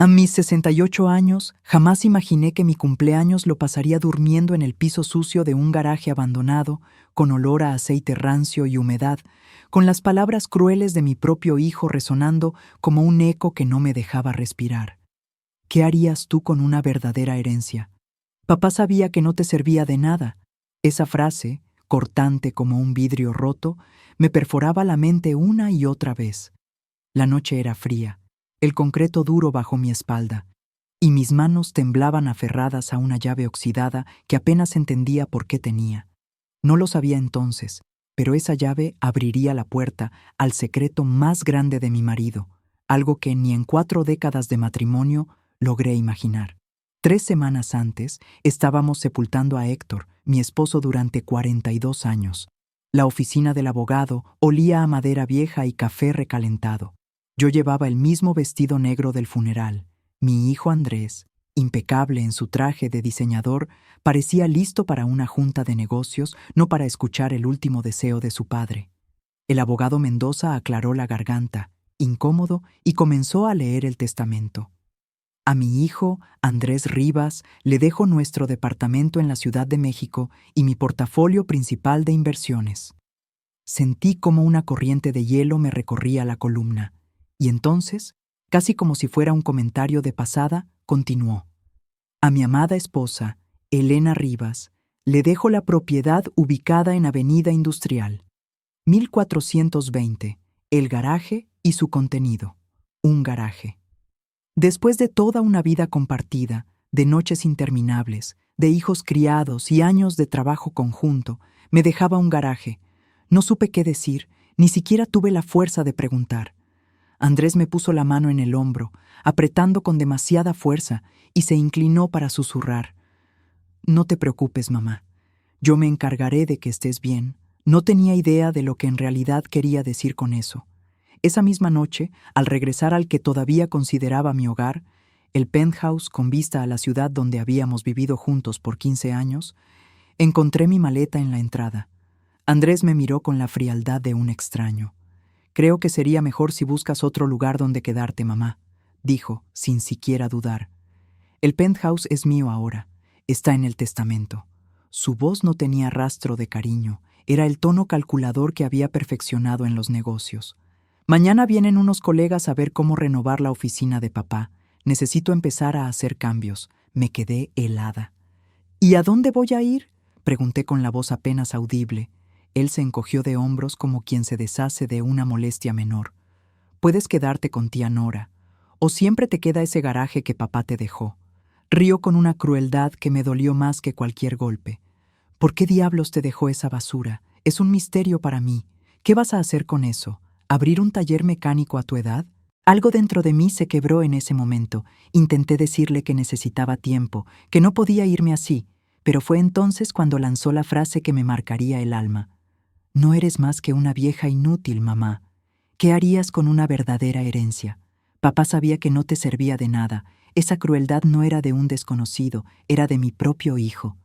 A mis 68 años, jamás imaginé que mi cumpleaños lo pasaría durmiendo en el piso sucio de un garaje abandonado, con olor a aceite rancio y humedad, con las palabras crueles de mi propio hijo resonando como un eco que no me dejaba respirar. ¿Qué harías tú con una verdadera herencia? Papá sabía que no te servía de nada. Esa frase, cortante como un vidrio roto, me perforaba la mente una y otra vez. La noche era fría, el concreto duro bajo mi espalda, y mis manos temblaban aferradas a una llave oxidada que apenas entendía por qué tenía. No lo sabía entonces, pero esa llave abriría la puerta al secreto más grande de mi marido, algo que ni en 4 décadas de matrimonio logré imaginar. 3 semanas antes estábamos sepultando a Héctor, mi esposo durante 42 años. La oficina del abogado olía a madera vieja y café recalentado. Yo llevaba el mismo vestido negro del funeral. Mi hijo Andrés, impecable en su traje de diseñador, parecía listo para una junta de negocios, no para escuchar el último deseo de su padre. El abogado Mendoza aclaró la garganta, incómodo, y comenzó a leer el testamento. A mi hijo, Andrés Rivas, le dejo nuestro departamento en la Ciudad de México y mi portafolio principal de inversiones. Sentí como una corriente de hielo me recorría la columna. Y entonces, casi como si fuera un comentario de pasada, continuó. A mi amada esposa, Elena Rivas, le dejo la propiedad ubicada en Avenida Industrial, 1420, el garaje y su contenido. Un garaje. Después de toda una vida compartida, de noches interminables, de hijos criados y años de trabajo conjunto, me dejaba un garaje. No supe qué decir, ni siquiera tuve la fuerza de preguntar. Andrés me puso la mano en el hombro, apretando con demasiada fuerza, y se inclinó para susurrar. No te preocupes, mamá. Yo me encargaré de que estés bien. No tenía idea de lo que en realidad quería decir con eso. Esa misma noche, al regresar al que todavía consideraba mi hogar, el penthouse con vista a la ciudad donde habíamos vivido juntos por 15 años, encontré mi maleta en la entrada. Andrés me miró con la frialdad de un extraño. Creo que sería mejor si buscas otro lugar donde quedarte, mamá, dijo, sin siquiera dudar. El penthouse es mío ahora. Está en el testamento. Su voz no tenía rastro de cariño. Era el tono calculador que había perfeccionado en los negocios. Mañana vienen unos colegas a ver cómo renovar la oficina de papá. Necesito empezar a hacer cambios. Me quedé helada. ¿Y a dónde voy a ir?, pregunté con la voz apenas audible. Él se encogió de hombros como quien se deshace de una molestia menor. Puedes quedarte con tía Nora, o siempre te queda ese garaje que papá te dejó. Río con una crueldad que me dolió más que cualquier golpe. ¿Por qué diablos te dejó esa basura? Es un misterio para mí. ¿Qué vas a hacer con eso? ¿Abrir un taller mecánico a tu edad? Algo dentro de mí se quebró en ese momento. Intenté decirle que necesitaba tiempo, que no podía irme así, pero fue entonces cuando lanzó la frase que me marcaría el alma. No eres más que una vieja inútil, mamá. ¿Qué harías con una verdadera herencia? Papá sabía que no te servía de nada. Esa crueldad no era de un desconocido, era de mi propio hijo.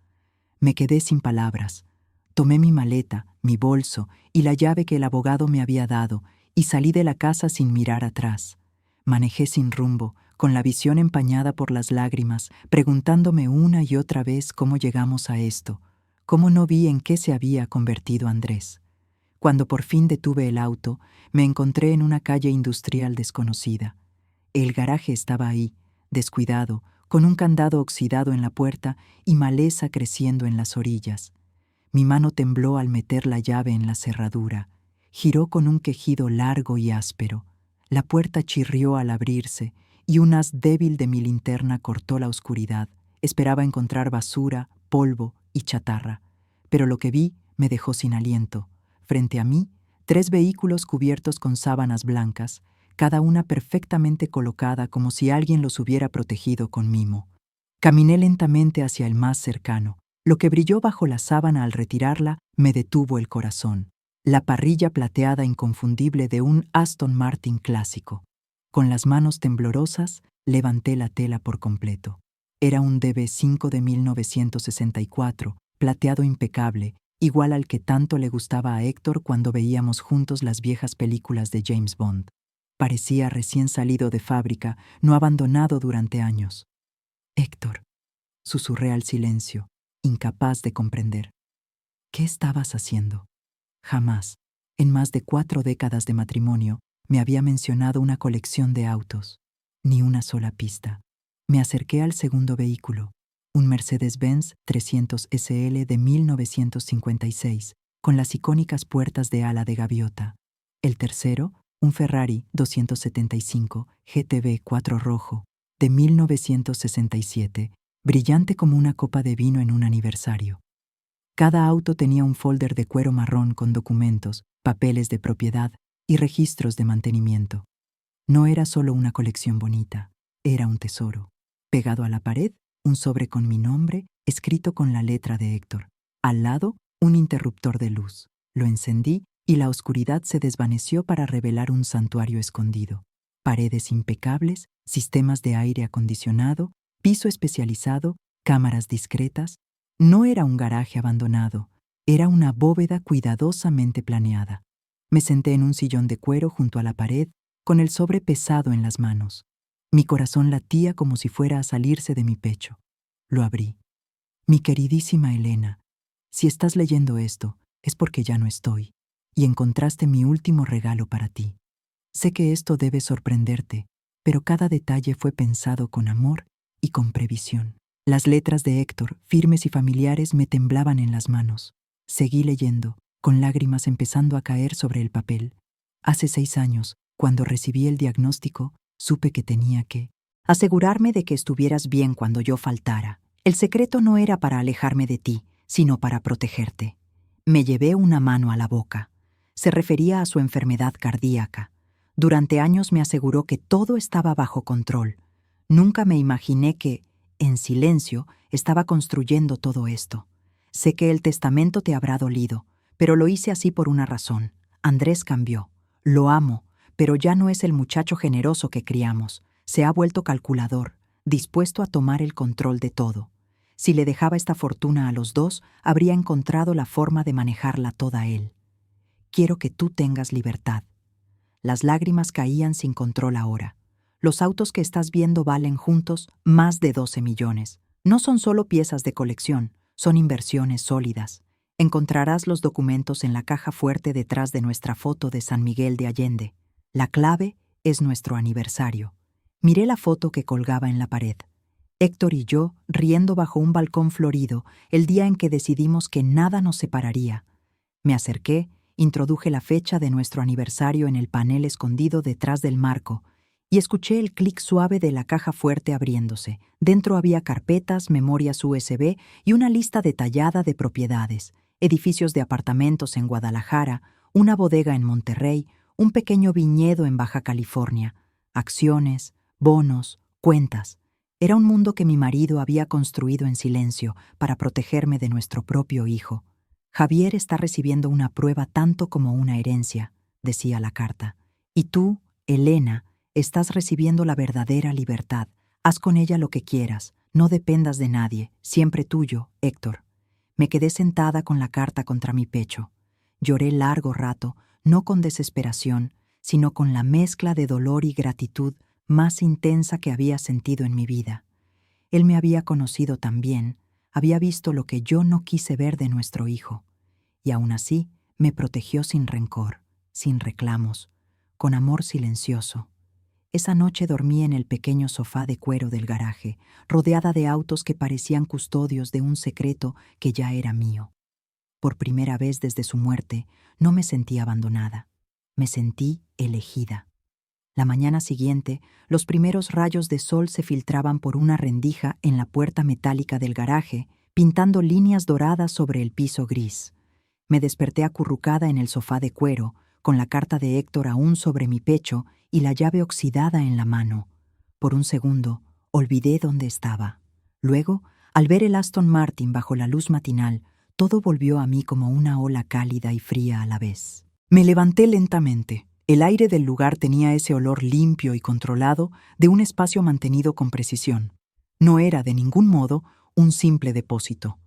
Me quedé sin palabras. Tomé mi maleta, mi bolso y la llave que el abogado me había dado y salí de la casa sin mirar atrás. Manejé sin rumbo, con la visión empañada por las lágrimas, preguntándome una y otra vez cómo llegamos a esto, cómo no vi en qué se había convertido Andrés. Cuando por fin detuve el auto, me encontré en una calle industrial desconocida. El garaje estaba ahí, descuidado, con un candado oxidado en la puerta y maleza creciendo en las orillas. Mi mano tembló al meter la llave en la cerradura. Giró con un quejido largo y áspero. La puerta chirrió al abrirse y un haz débil de mi linterna cortó la oscuridad. Esperaba encontrar basura, polvo y chatarra. Pero lo que vi me dejó sin aliento. Frente a mí, 3 vehículos cubiertos con sábanas blancas, cada una perfectamente colocada como si alguien los hubiera protegido con mimo. Caminé lentamente hacia el más cercano. Lo que brilló bajo la sábana al retirarla me detuvo el corazón. La parrilla plateada inconfundible de un Aston Martin clásico. Con las manos temblorosas, levanté la tela por completo. Era un DB5 de 1964, plateado impecable, igual al que tanto le gustaba a Héctor cuando veíamos juntos las viejas películas de James Bond. Parecía recién salido de fábrica, no abandonado durante años. Héctor, susurré al silencio, incapaz de comprender. ¿Qué estabas haciendo? Jamás, en más de 4 décadas de matrimonio, me había mencionado una colección de autos. Ni una sola pista. Me acerqué al segundo vehículo, un Mercedes-Benz 300 SL de 1956, con las icónicas puertas de ala de gaviota. El tercero, un Ferrari 275 GTB 4 rojo, de 1967, brillante como una copa de vino en un aniversario. Cada auto tenía un folder de cuero marrón con documentos, papeles de propiedad y registros de mantenimiento. No era solo una colección bonita, era un tesoro. Pegado a la pared, un sobre con mi nombre, escrito con la letra de Héctor. Al lado, un interruptor de luz. Lo encendí y la oscuridad se desvaneció para revelar un santuario escondido. Paredes impecables, sistemas de aire acondicionado, piso especializado, cámaras discretas. No era un garaje abandonado, era una bóveda cuidadosamente planeada. Me senté en un sillón de cuero junto a la pared, con el sobre pesado en las manos. Mi corazón latía como si fuera a salirse de mi pecho. Lo abrí. Mi queridísima Elena, si estás leyendo esto, es porque ya no estoy, y encontraste mi último regalo para ti. Sé que esto debe sorprenderte, pero cada detalle fue pensado con amor y con previsión. Las letras de Héctor, firmes y familiares, me temblaban en las manos. Seguí leyendo, con lágrimas empezando a caer sobre el papel. Hace 6 años, cuando recibí el diagnóstico, supe que tenía que asegurarme de que estuvieras bien cuando yo faltara. El secreto no era para alejarme de ti, sino para protegerte. Me llevé una mano a la boca. Se refería a su enfermedad cardíaca. Durante años me aseguró que todo estaba bajo control. Nunca me imaginé que, en silencio, estaba construyendo todo esto. Sé que el testamento te habrá dolido, pero lo hice así por una razón. Andrés cambió. Lo amo, pero ya no es el muchacho generoso que criamos. Se ha vuelto calculador, dispuesto a tomar el control de todo. Si le dejaba esta fortuna a los dos, habría encontrado la forma de manejarla toda él. Quiero que tú tengas libertad. Las lágrimas caían sin control ahora. Los autos que estás viendo valen juntos más de 12 millones. No son solo piezas de colección, son inversiones sólidas. Encontrarás los documentos en la caja fuerte detrás de nuestra foto de San Miguel de Allende. La clave es nuestro aniversario. Miré la foto que colgaba en la pared. Héctor y yo riendo bajo un balcón florido el día en que decidimos que nada nos separaría. Me acerqué, introduje la fecha de nuestro aniversario en el panel escondido detrás del marco y escuché el clic suave de la caja fuerte abriéndose. Dentro había carpetas, memorias USB y una lista detallada de propiedades, edificios de apartamentos en Guadalajara, una bodega en Monterrey, un pequeño viñedo en Baja California, acciones, bonos, cuentas. Era un mundo que mi marido había construido en silencio para protegerme de nuestro propio hijo. Javier está recibiendo una prueba tanto como una herencia, decía la carta. Y tú, Elena, estás recibiendo la verdadera libertad. Haz con ella lo que quieras. No dependas de nadie. Siempre tuyo, Héctor. Me quedé sentada con la carta contra mi pecho. Lloré largo rato, no con desesperación, sino con la mezcla de dolor y gratitud más intensa que había sentido en mi vida. Él me había conocido tan bien, había visto lo que yo no quise ver de nuestro hijo, y aún así me protegió sin rencor, sin reclamos, con amor silencioso. Esa noche dormí en el pequeño sofá de cuero del garaje, rodeada de autos que parecían custodios de un secreto que ya era mío. Por primera vez desde su muerte, no me sentí abandonada, me sentí elegida. La mañana siguiente, los primeros rayos de sol se filtraban por una rendija en la puerta metálica del garaje, pintando líneas doradas sobre el piso gris. Me desperté acurrucada en el sofá de cuero, con la carta de Héctor aún sobre mi pecho y la llave oxidada en la mano. Por un segundo, olvidé dónde estaba. Luego, al ver el Aston Martin bajo la luz matinal, todo volvió a mí como una ola cálida y fría a la vez. Me levanté lentamente. El aire del lugar tenía ese olor limpio y controlado de un espacio mantenido con precisión. No era, de ningún modo, un simple depósito.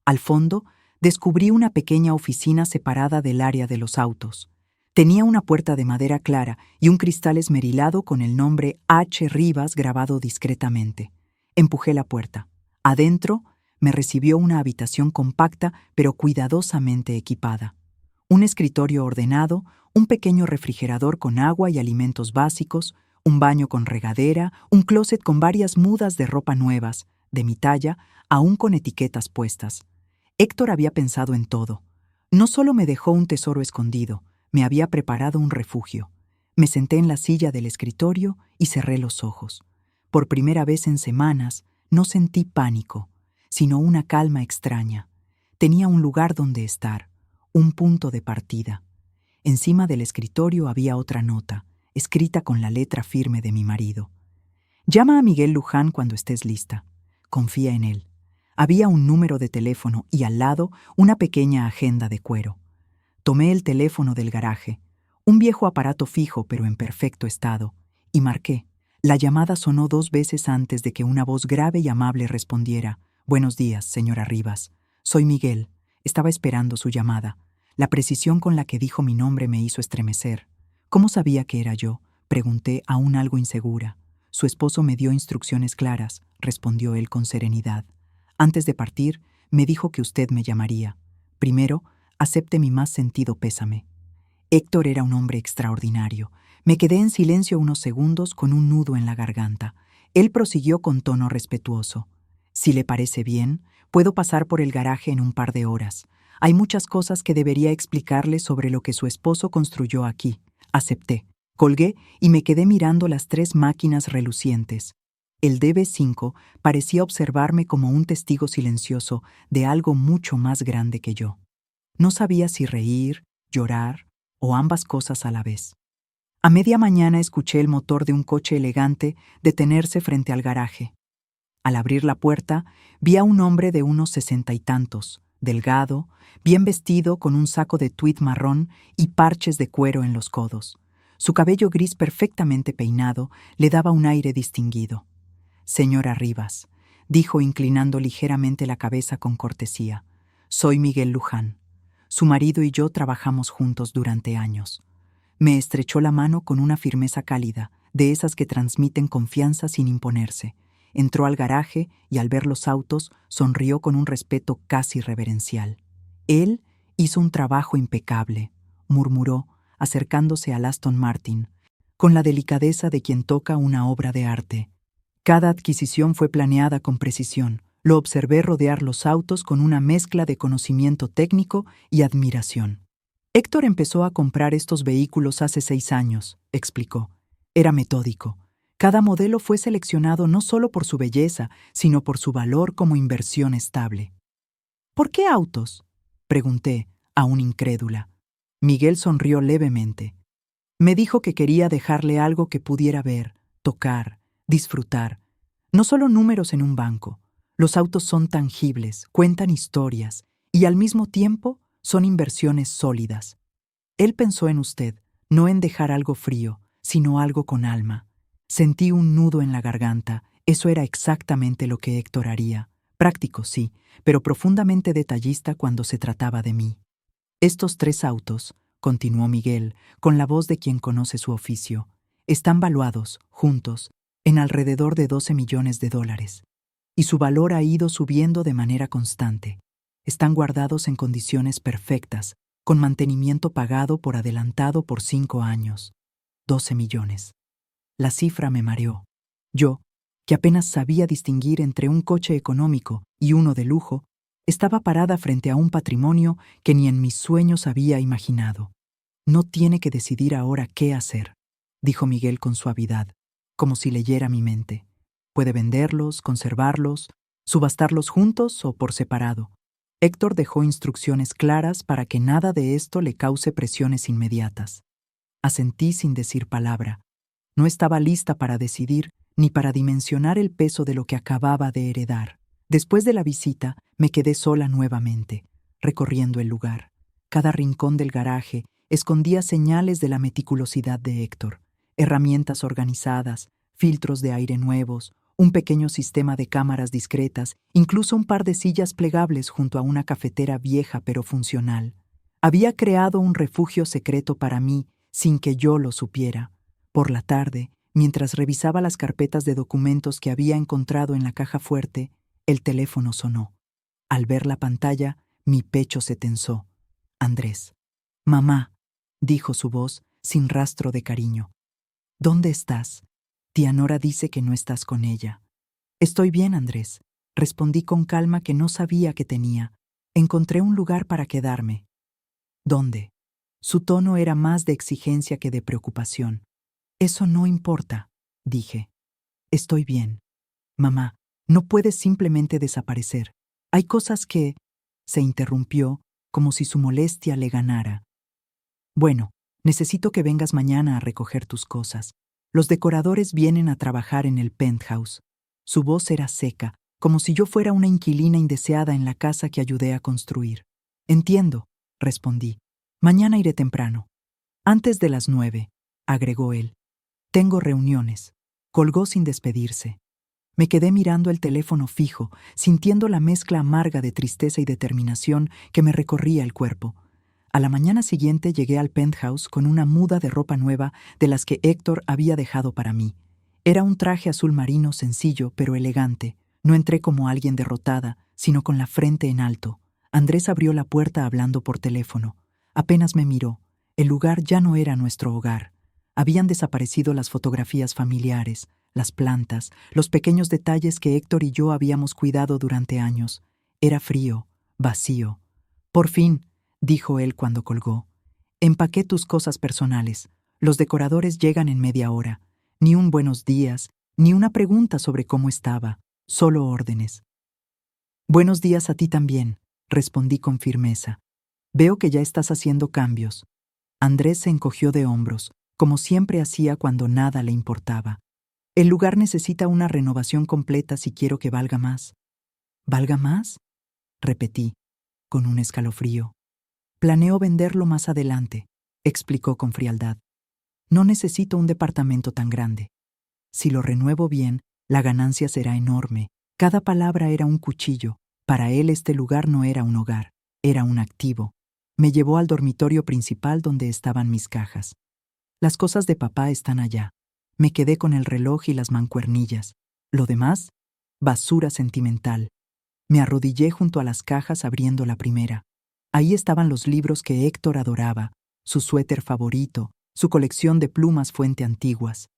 Al fondo, descubrí una pequeña oficina separada del área de los autos. Tenía una puerta de madera clara y un cristal esmerilado con el nombre H. Rivas grabado discretamente. Empujé la puerta. Adentro me recibió una habitación compacta pero cuidadosamente equipada. Un escritorio ordenado, un pequeño refrigerador con agua y alimentos básicos, un baño con regadera, un closet con varias mudas de ropa nuevas, de mi talla, aún con etiquetas puestas. Héctor había pensado en todo. No solo me dejó un tesoro escondido, me había preparado un refugio. Me senté en la silla del escritorio y cerré los ojos. Por primera vez en semanas, no sentí pánico, sino una calma extraña. Tenía un lugar donde estar, un punto de partida. Encima del escritorio había otra nota, escrita con la letra firme de mi marido. Llama a Miguel Luján cuando estés lista. Confía en él. Había un número de teléfono y al lado una pequeña agenda de cuero. Tomé el teléfono del garaje, un viejo aparato fijo pero en perfecto estado, y marqué. La llamada sonó 2 veces antes de que una voz grave y amable respondiera: «Buenos días, señora Rivas. Soy Miguel. Estaba esperando su llamada». La precisión con la que dijo mi nombre me hizo estremecer. ¿Cómo sabía que era yo?, pregunté, aún algo insegura. Su esposo me dio instrucciones claras, respondió él con serenidad. Antes de partir, me dijo que usted me llamaría. Primero, acepte mi más sentido pésame. Héctor era un hombre extraordinario. Me quedé en silencio unos segundos con un nudo en la garganta. Él prosiguió con tono respetuoso. Si le parece bien, puedo pasar por el garaje en un par de horas. Hay muchas cosas que debería explicarle sobre lo que su esposo construyó aquí. Acepté. Colgué y me quedé mirando las 3 máquinas relucientes. El DB5 parecía observarme como un testigo silencioso de algo mucho más grande que yo. No sabía si reír, llorar o ambas cosas a la vez. A media mañana escuché el motor de un coche elegante detenerse frente al garaje. Al abrir la puerta, vi a un hombre de unos 60 y tantos, delgado, bien vestido con un saco de tuit marrón y parches de cuero en los codos. Su cabello gris perfectamente peinado le daba un aire distinguido. «Señora Rivas», dijo inclinando ligeramente la cabeza con cortesía, «soy Miguel Luján. Su marido y yo trabajamos juntos durante años». Me estrechó la mano con una firmeza cálida, de esas que transmiten confianza sin imponerse. Entró al garaje y al ver los autos sonrió con un respeto casi reverencial. Él hizo un trabajo impecable, murmuró, acercándose al Aston Martin, con la delicadeza de quien toca una obra de arte. Cada adquisición fue planeada con precisión. Lo observé rodear los autos con una mezcla de conocimiento técnico y admiración. Héctor empezó a comprar estos vehículos hace 6 años, explicó. Era metódico. Cada modelo fue seleccionado no solo por su belleza, sino por su valor como inversión estable. ¿Por qué autos?, pregunté, aún incrédula. Miguel sonrió levemente. Me dijo que quería dejarle algo que pudiera ver, tocar, disfrutar. No solo números en un banco. Los autos son tangibles, cuentan historias y al mismo tiempo son inversiones sólidas. Él pensó en usted, no en dejar algo frío, sino algo con alma. Sentí un nudo en la garganta. Eso era exactamente lo que Héctor haría. Práctico, sí, pero profundamente detallista cuando se trataba de mí. Estos 3 autos, continuó Miguel, con la voz de quien conoce su oficio, están valuados, juntos, en alrededor de $12 millones. Y su valor ha ido subiendo de manera constante. Están guardados en condiciones perfectas, con mantenimiento pagado por adelantado por 5 años. 12 millones. La cifra me mareó. Yo, que apenas sabía distinguir entre un coche económico y uno de lujo, estaba parada frente a un patrimonio que ni en mis sueños había imaginado. No tiene que decidir ahora qué hacer, dijo Miguel con suavidad, como si leyera mi mente. Puede venderlos, conservarlos, subastarlos juntos o por separado. Héctor dejó instrucciones claras para que nada de esto le cause presiones inmediatas. Asentí sin decir palabra. No estaba lista para decidir ni para dimensionar el peso de lo que acababa de heredar. Después de la visita, me quedé sola nuevamente, recorriendo el lugar. Cada rincón del garaje escondía señales de la meticulosidad de Héctor. Herramientas organizadas, filtros de aire nuevos, un pequeño sistema de cámaras discretas, incluso un par de sillas plegables junto a una cafetera vieja pero funcional. Había creado un refugio secreto para mí sin que yo lo supiera. Por la tarde, mientras revisaba las carpetas de documentos que había encontrado en la caja fuerte, el teléfono sonó. Al ver la pantalla, mi pecho se tensó. Andrés. Mamá, dijo su voz sin rastro de cariño. ¿Dónde estás? Tía Nora dice que no estás con ella. Estoy bien, Andrés. Respondí con calma que no sabía que tenía. Encontré un lugar para quedarme. ¿Dónde? Su tono era más de exigencia que de preocupación. Eso no importa, dije. Estoy bien. Mamá, no puedes simplemente desaparecer. Hay cosas que... Se interrumpió, como si su molestia le ganara. Bueno, necesito que vengas mañana a recoger tus cosas. Los decoradores vienen a trabajar en el penthouse. Su voz era seca, como si yo fuera una inquilina indeseada en la casa que ayudé a construir. Entiendo, respondí. Mañana iré temprano. Antes de las 9, agregó él. Tengo reuniones. Colgó sin despedirse. Me quedé mirando el teléfono fijo, sintiendo la mezcla amarga de tristeza y determinación que me recorría el cuerpo. A la mañana siguiente llegué al penthouse con una muda de ropa nueva de las que Héctor había dejado para mí. Era un traje azul marino sencillo pero elegante. No entré como alguien derrotada, sino con la frente en alto. Andrés abrió la puerta hablando por teléfono. Apenas me miró. El lugar ya no era nuestro hogar. Habían desaparecido las fotografías familiares, las plantas, los pequeños detalles que Héctor y yo habíamos cuidado durante años. Era frío, vacío. Por fin, dijo él cuando colgó. Empaqué tus cosas personales. Los decoradores llegan en media hora. Ni un buenos días, ni una pregunta sobre cómo estaba, solo órdenes. Buenos días a ti también, respondí con firmeza. Veo que ya estás haciendo cambios. Andrés se encogió de hombros, como siempre hacía cuando nada le importaba. El lugar necesita una renovación completa si quiero que valga más. ¿Valga más? Repetí, con un escalofrío. Planeo venderlo más adelante, explicó con frialdad. No necesito un departamento tan grande. Si lo renuevo bien, la ganancia será enorme. Cada palabra era un cuchillo. Para él este lugar no era un hogar, era un activo. Me llevó al dormitorio principal donde estaban mis cajas. Las cosas de papá están allá. Me quedé con el reloj y las mancuernillas. Lo demás, basura sentimental. Me arrodillé junto a las cajas abriendo la primera. Ahí estaban los libros que Héctor adoraba, su suéter favorito, su colección de plumas fuente antiguas.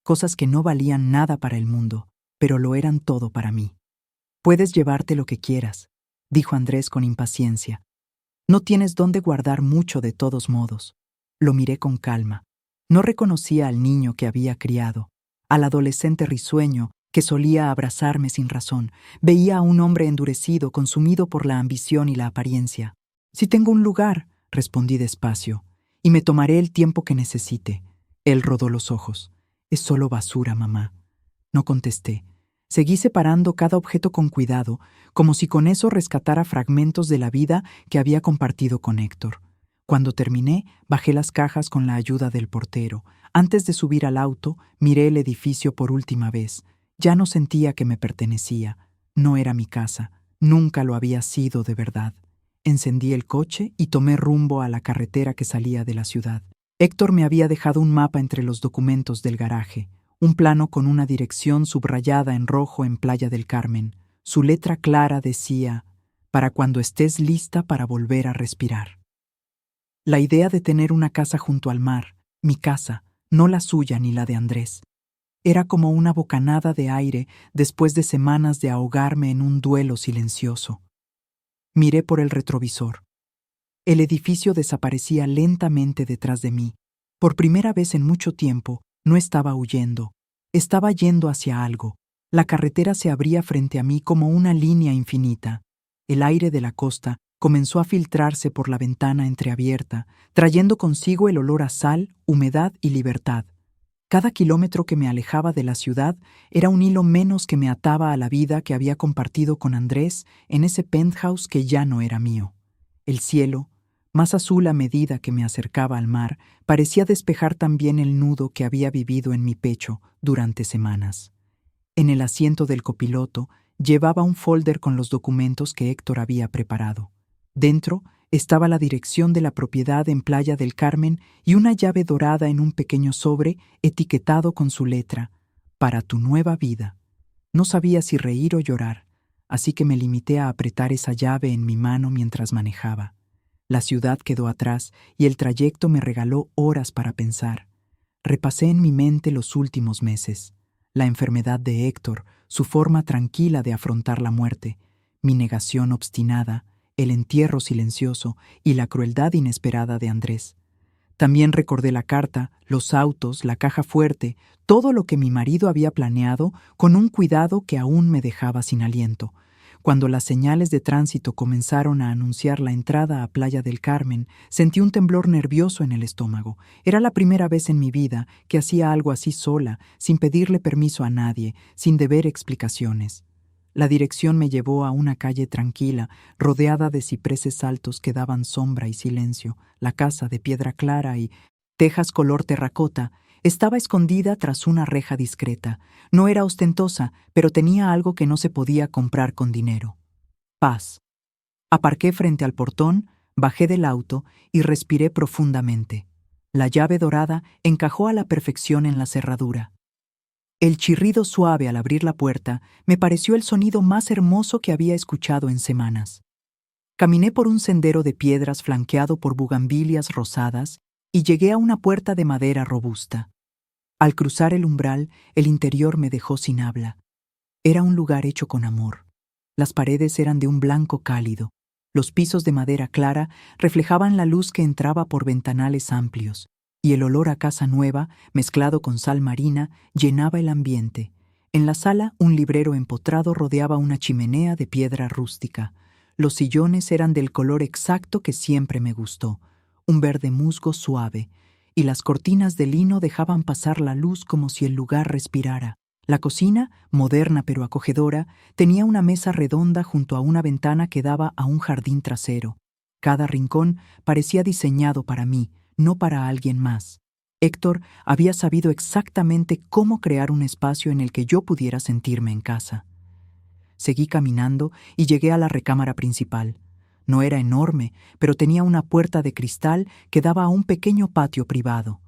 Cosas que no valían nada para el mundo, pero lo eran todo para mí. Puedes llevarte lo que quieras, dijo Andrés con impaciencia. No tienes dónde guardar mucho de todos modos. Lo miré con calma. No reconocía al niño que había criado, al adolescente risueño que solía abrazarme sin razón. Veía a un hombre endurecido, consumido por la ambición y la apariencia. «Si tengo un lugar», respondí despacio, «y me tomaré el tiempo que necesite». Él rodó los ojos. «Es solo basura, mamá». No contesté. Seguí separando cada objeto con cuidado, como si con eso rescatara fragmentos de la vida que había compartido con Héctor. Cuando terminé, bajé las cajas con la ayuda del portero. Antes de subir al auto, miré el edificio por última vez. Ya no sentía que me pertenecía. No era mi casa. Nunca lo había sido de verdad. Encendí el coche y tomé rumbo a la carretera que salía de la ciudad. Héctor me había dejado un mapa entre los documentos del garaje. Un plano con una dirección subrayada en rojo en Playa del Carmen. Su letra clara decía: «Para cuando estés lista para volver a respirar». La idea de tener una casa junto al mar, mi casa, no la suya ni la de Andrés, era como una bocanada de aire después de semanas de ahogarme en un duelo silencioso. Miré por el retrovisor. El edificio desaparecía lentamente detrás de mí. Por primera vez en mucho tiempo, no estaba huyendo. Estaba yendo hacia algo. La carretera se abría frente a mí como una línea infinita. El aire de la costa comenzó a filtrarse por la ventana entreabierta, trayendo consigo el olor a sal, humedad y libertad. Cada kilómetro que me alejaba de la ciudad era un hilo menos que me ataba a la vida que había compartido con Andrés en ese penthouse que ya no era mío. El cielo, más azul a medida que me acercaba al mar, parecía despejar también el nudo que había vivido en mi pecho durante semanas. En el asiento del copiloto llevaba un folder con los documentos que Héctor había preparado. Dentro Estaba la dirección de la propiedad en Playa del Carmen y una llave dorada en un pequeño sobre etiquetado con su letra, para tu nueva vida. No sabía si reír o llorar, así que me limité a apretar esa llave en mi mano mientras manejaba. La ciudad quedó atrás y el trayecto me regaló horas para pensar. Repasé en mi mente los últimos meses, la enfermedad de Héctor, su forma tranquila de afrontar la muerte, mi negación obstinada, el entierro silencioso y la crueldad inesperada de Andrés. También recordé la carta, los autos, la caja fuerte, todo lo que mi marido había planeado con un cuidado que aún me dejaba sin aliento. Cuando las señales de tránsito comenzaron a anunciar la entrada a Playa del Carmen, sentí un temblor nervioso en el estómago. Era la primera vez en mi vida que hacía algo así sola, sin pedirle permiso a nadie, sin deber explicaciones. La dirección me llevó a una calle tranquila, rodeada de cipreses altos que daban sombra y silencio. La casa, de piedra clara y tejas color terracota, estaba escondida tras una reja discreta. No era ostentosa, pero tenía algo que no se podía comprar con dinero: paz. Aparqué frente al portón, bajé del auto y respiré profundamente. La llave dorada encajó a la perfección en la cerradura. El chirrido suave al abrir la puerta me pareció el sonido más hermoso que había escuchado en semanas. Caminé por un sendero de piedras flanqueado por bugambilias rosadas y llegué a una puerta de madera robusta. Al cruzar el umbral, el interior me dejó sin habla. Era un lugar hecho con amor. Las paredes eran de un blanco cálido. Los pisos de madera clara reflejaban la luz que entraba por ventanales amplios, y el olor a casa nueva, mezclado con sal marina, llenaba el ambiente. En la sala, un librero empotrado rodeaba una chimenea de piedra rústica. Los sillones eran del color exacto que siempre me gustó, un verde musgo suave, y las cortinas de lino dejaban pasar la luz como si el lugar respirara. La cocina, moderna pero acogedora, tenía una mesa redonda junto a una ventana que daba a un jardín trasero. Cada rincón parecía diseñado para mí, no para alguien más. Héctor había sabido exactamente cómo crear un espacio en el que yo pudiera sentirme en casa. Seguí caminando y llegué a la recámara principal. No era enorme, pero tenía una puerta de cristal que daba a un pequeño patio privado.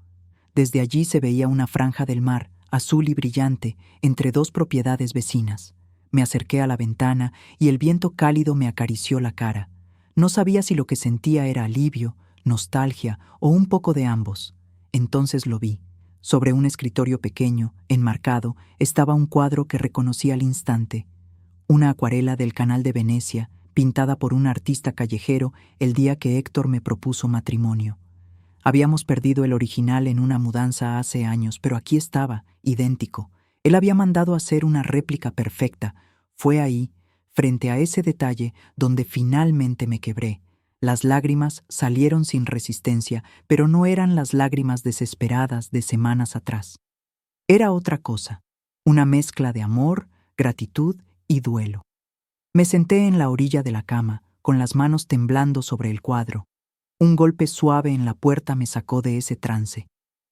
Desde allí se veía una franja del mar, azul y brillante, entre dos propiedades vecinas. Me acerqué a la ventana y el viento cálido me acarició la cara. No sabía si lo que sentía era alivio, nostalgia o un poco de ambos. Entonces lo vi. Sobre un escritorio pequeño, enmarcado, estaba un cuadro que reconocí al instante. Una acuarela del Canal de Venecia, pintada por un artista callejero el día que Héctor me propuso matrimonio. Habíamos perdido el original en una mudanza hace años, pero aquí estaba, idéntico. Él había mandado hacer una réplica perfecta. Fue ahí, frente a ese detalle, donde finalmente me quebré. Las lágrimas salieron sin resistencia, pero no eran las lágrimas desesperadas de semanas atrás. Era otra cosa, una mezcla de amor, gratitud y duelo. Me senté en la orilla de la cama, con las manos temblando sobre el cuadro. Un golpe suave en la puerta me sacó de ese trance.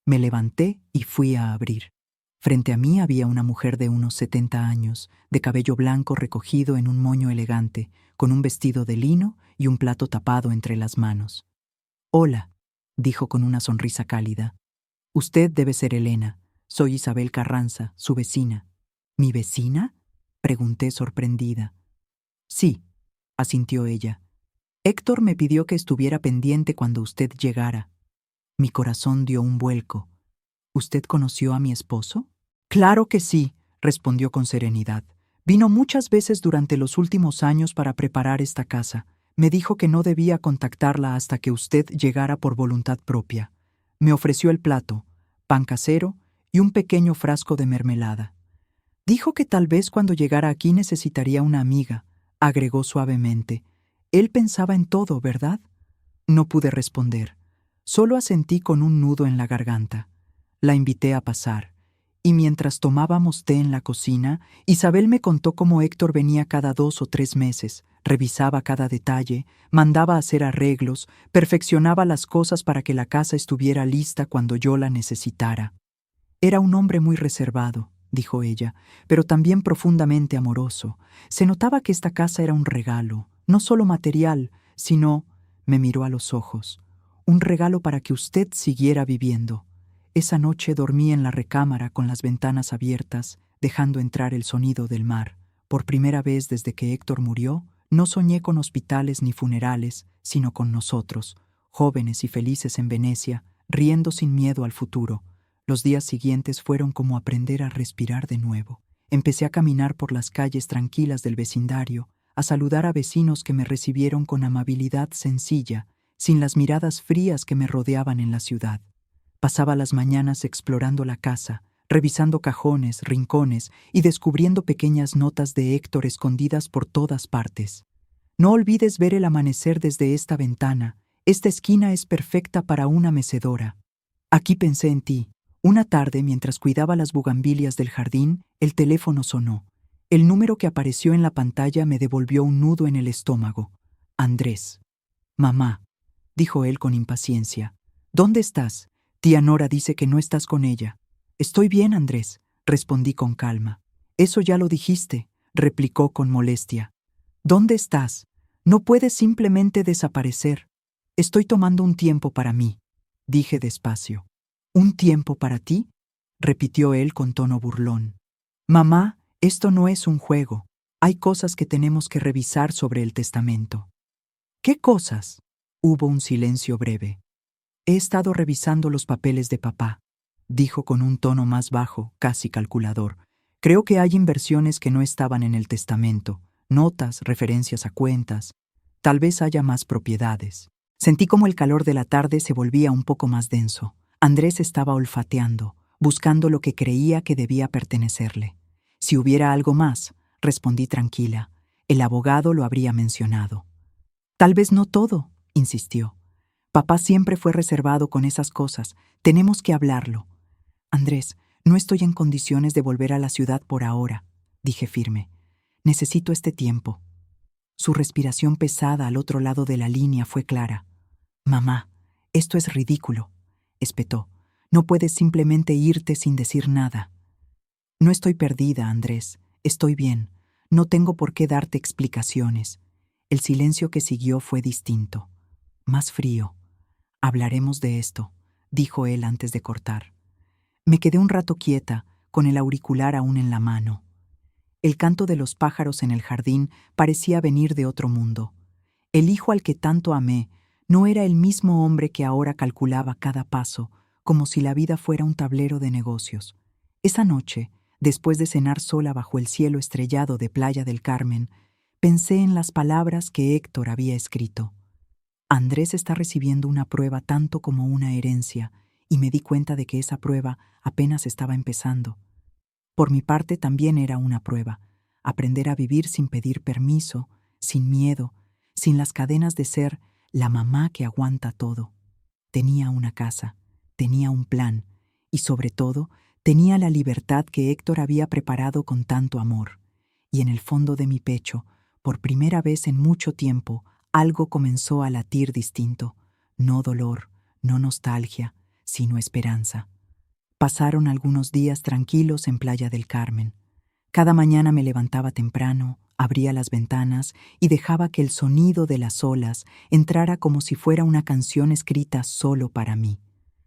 Me levanté y fui a abrir. Frente a mí había una mujer de unos 70 años, de cabello blanco recogido en un moño elegante, con un vestido de lino y un plato tapado entre las manos. «Hola», dijo con una sonrisa cálida. «Usted debe ser Elena. Soy Isabel Carranza, su vecina». «¿Mi vecina?», pregunté sorprendida. «Sí», asintió ella. «Héctor me pidió que estuviera pendiente cuando usted llegara». Mi corazón dio un vuelco. «¿Usted conoció a mi esposo?». «Claro que sí», respondió con serenidad. «Vino muchas veces durante los últimos años para preparar esta casa. Me dijo que no debía contactarla hasta que usted llegara por voluntad propia. Me ofreció el plato, pan casero y un pequeño frasco de mermelada. Dijo que tal vez cuando llegara aquí necesitaría una amiga», agregó suavemente. «Él pensaba en todo, ¿verdad?». No pude responder. Solo asentí con un nudo en la garganta. La invité a pasar, y mientras tomábamos té en la cocina, Isabel me contó cómo Héctor venía cada 2 o 3 meses, revisaba cada detalle, mandaba hacer arreglos, perfeccionaba las cosas para que la casa estuviera lista cuando yo la necesitara. «Era un hombre muy reservado», dijo ella, «pero también profundamente amoroso. Se notaba que esta casa era un regalo, no solo material, sino Me miró a los ojos. Un regalo para que usted siguiera viviendo. Esa noche dormí en la recámara con las ventanas abiertas, dejando entrar el sonido del mar. Por primera vez desde que Héctor murió, no soñé con hospitales ni funerales, sino con nosotros, jóvenes y felices en Venecia, riendo sin miedo al futuro. Los días siguientes fueron como aprender a respirar de nuevo. Empecé a caminar por las calles tranquilas del vecindario, a saludar a vecinos que me recibieron con amabilidad sencilla, sin las miradas frías que me rodeaban en la ciudad. Pasaba las mañanas explorando la casa, revisando cajones, rincones y descubriendo pequeñas notas de Héctor escondidas por todas partes. No olvides ver el amanecer desde esta ventana. Esta esquina es perfecta para una mecedora. Aquí pensé en ti. Una tarde, mientras cuidaba las bugambilias del jardín, el teléfono sonó. El número que apareció en la pantalla me devolvió un nudo en el estómago. Andrés. Mamá, dijo él con impaciencia. ¿Dónde estás? Tía Nora dice que no estás con ella. Estoy bien, Andrés, respondí con calma. Eso ya lo dijiste, replicó con molestia. ¿Dónde estás? No puedes simplemente desaparecer. Estoy tomando un tiempo para mí, dije despacio. ¿Un tiempo para ti? Repitió él con tono burlón. Mamá, esto no es un juego. Hay cosas que tenemos que revisar sobre el testamento. ¿Qué cosas? Hubo un silencio breve. He estado revisando los papeles de papá, dijo con un tono más bajo, casi calculador. Creo que hay inversiones que no estaban en el testamento, notas, referencias a cuentas. Tal vez haya más propiedades. Sentí como el calor de la tarde se volvía un poco más denso. Andrés estaba olfateando, buscando lo que creía que debía pertenecerle. Si hubiera algo más, respondí tranquila, el abogado lo habría mencionado. Tal vez no todo, insistió. Papá siempre fue reservado con esas cosas. Tenemos que hablarlo. Andrés, no estoy en condiciones de volver a la ciudad por ahora, dije firme. Necesito este tiempo. Su respiración pesada al otro lado de la línea fue clara. Mamá, esto es ridículo, espetó. No puedes simplemente irte sin decir nada. No estoy perdida, Andrés. Estoy bien. No tengo por qué darte explicaciones. El silencio que siguió fue distinto, más frío. Hablaremos de esto, dijo él antes de cortar. Me quedé un rato quieta, con el auricular aún en la mano. El canto de los pájaros en el jardín parecía venir de otro mundo. El hijo al que tanto amé no era el mismo hombre que ahora calculaba cada paso, como si la vida fuera un tablero de negocios. Esa noche, después de cenar sola bajo el cielo estrellado de Playa del Carmen, pensé en las palabras que Héctor había escrito. Andrés está recibiendo una prueba tanto como una herencia, y me di cuenta de que esa prueba apenas estaba empezando. Por mi parte también era una prueba, aprender a vivir sin pedir permiso, sin miedo, sin las cadenas de ser la mamá que aguanta todo. Tenía una casa, tenía un plan, y sobre todo, tenía la libertad que Héctor había preparado con tanto amor. Y en el fondo de mi pecho, por primera vez en mucho tiempo, algo comenzó a latir distinto. No dolor, no nostalgia, sino esperanza. Pasaron algunos días tranquilos en Playa del Carmen. Cada mañana me levantaba temprano, abría las ventanas y dejaba que el sonido de las olas entrara como si fuera una canción escrita solo para mí.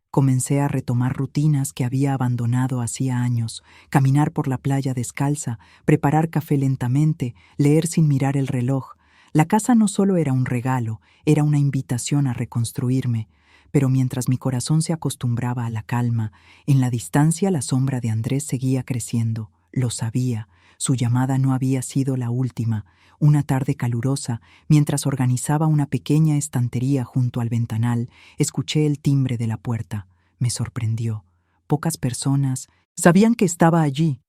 Comencé a retomar rutinas que había abandonado hacía años, caminar por la playa descalza, preparar café lentamente, leer sin mirar el reloj. La casa no solo era un regalo, era una invitación a reconstruirme, pero mientras mi corazón se acostumbraba a la calma, en la distancia la sombra de Andrés seguía creciendo. Lo sabía, su llamada no había sido la última. Una tarde calurosa, mientras organizaba una pequeña estantería junto al ventanal, escuché el timbre de la puerta. Me sorprendió. Pocas personas sabían que estaba allí.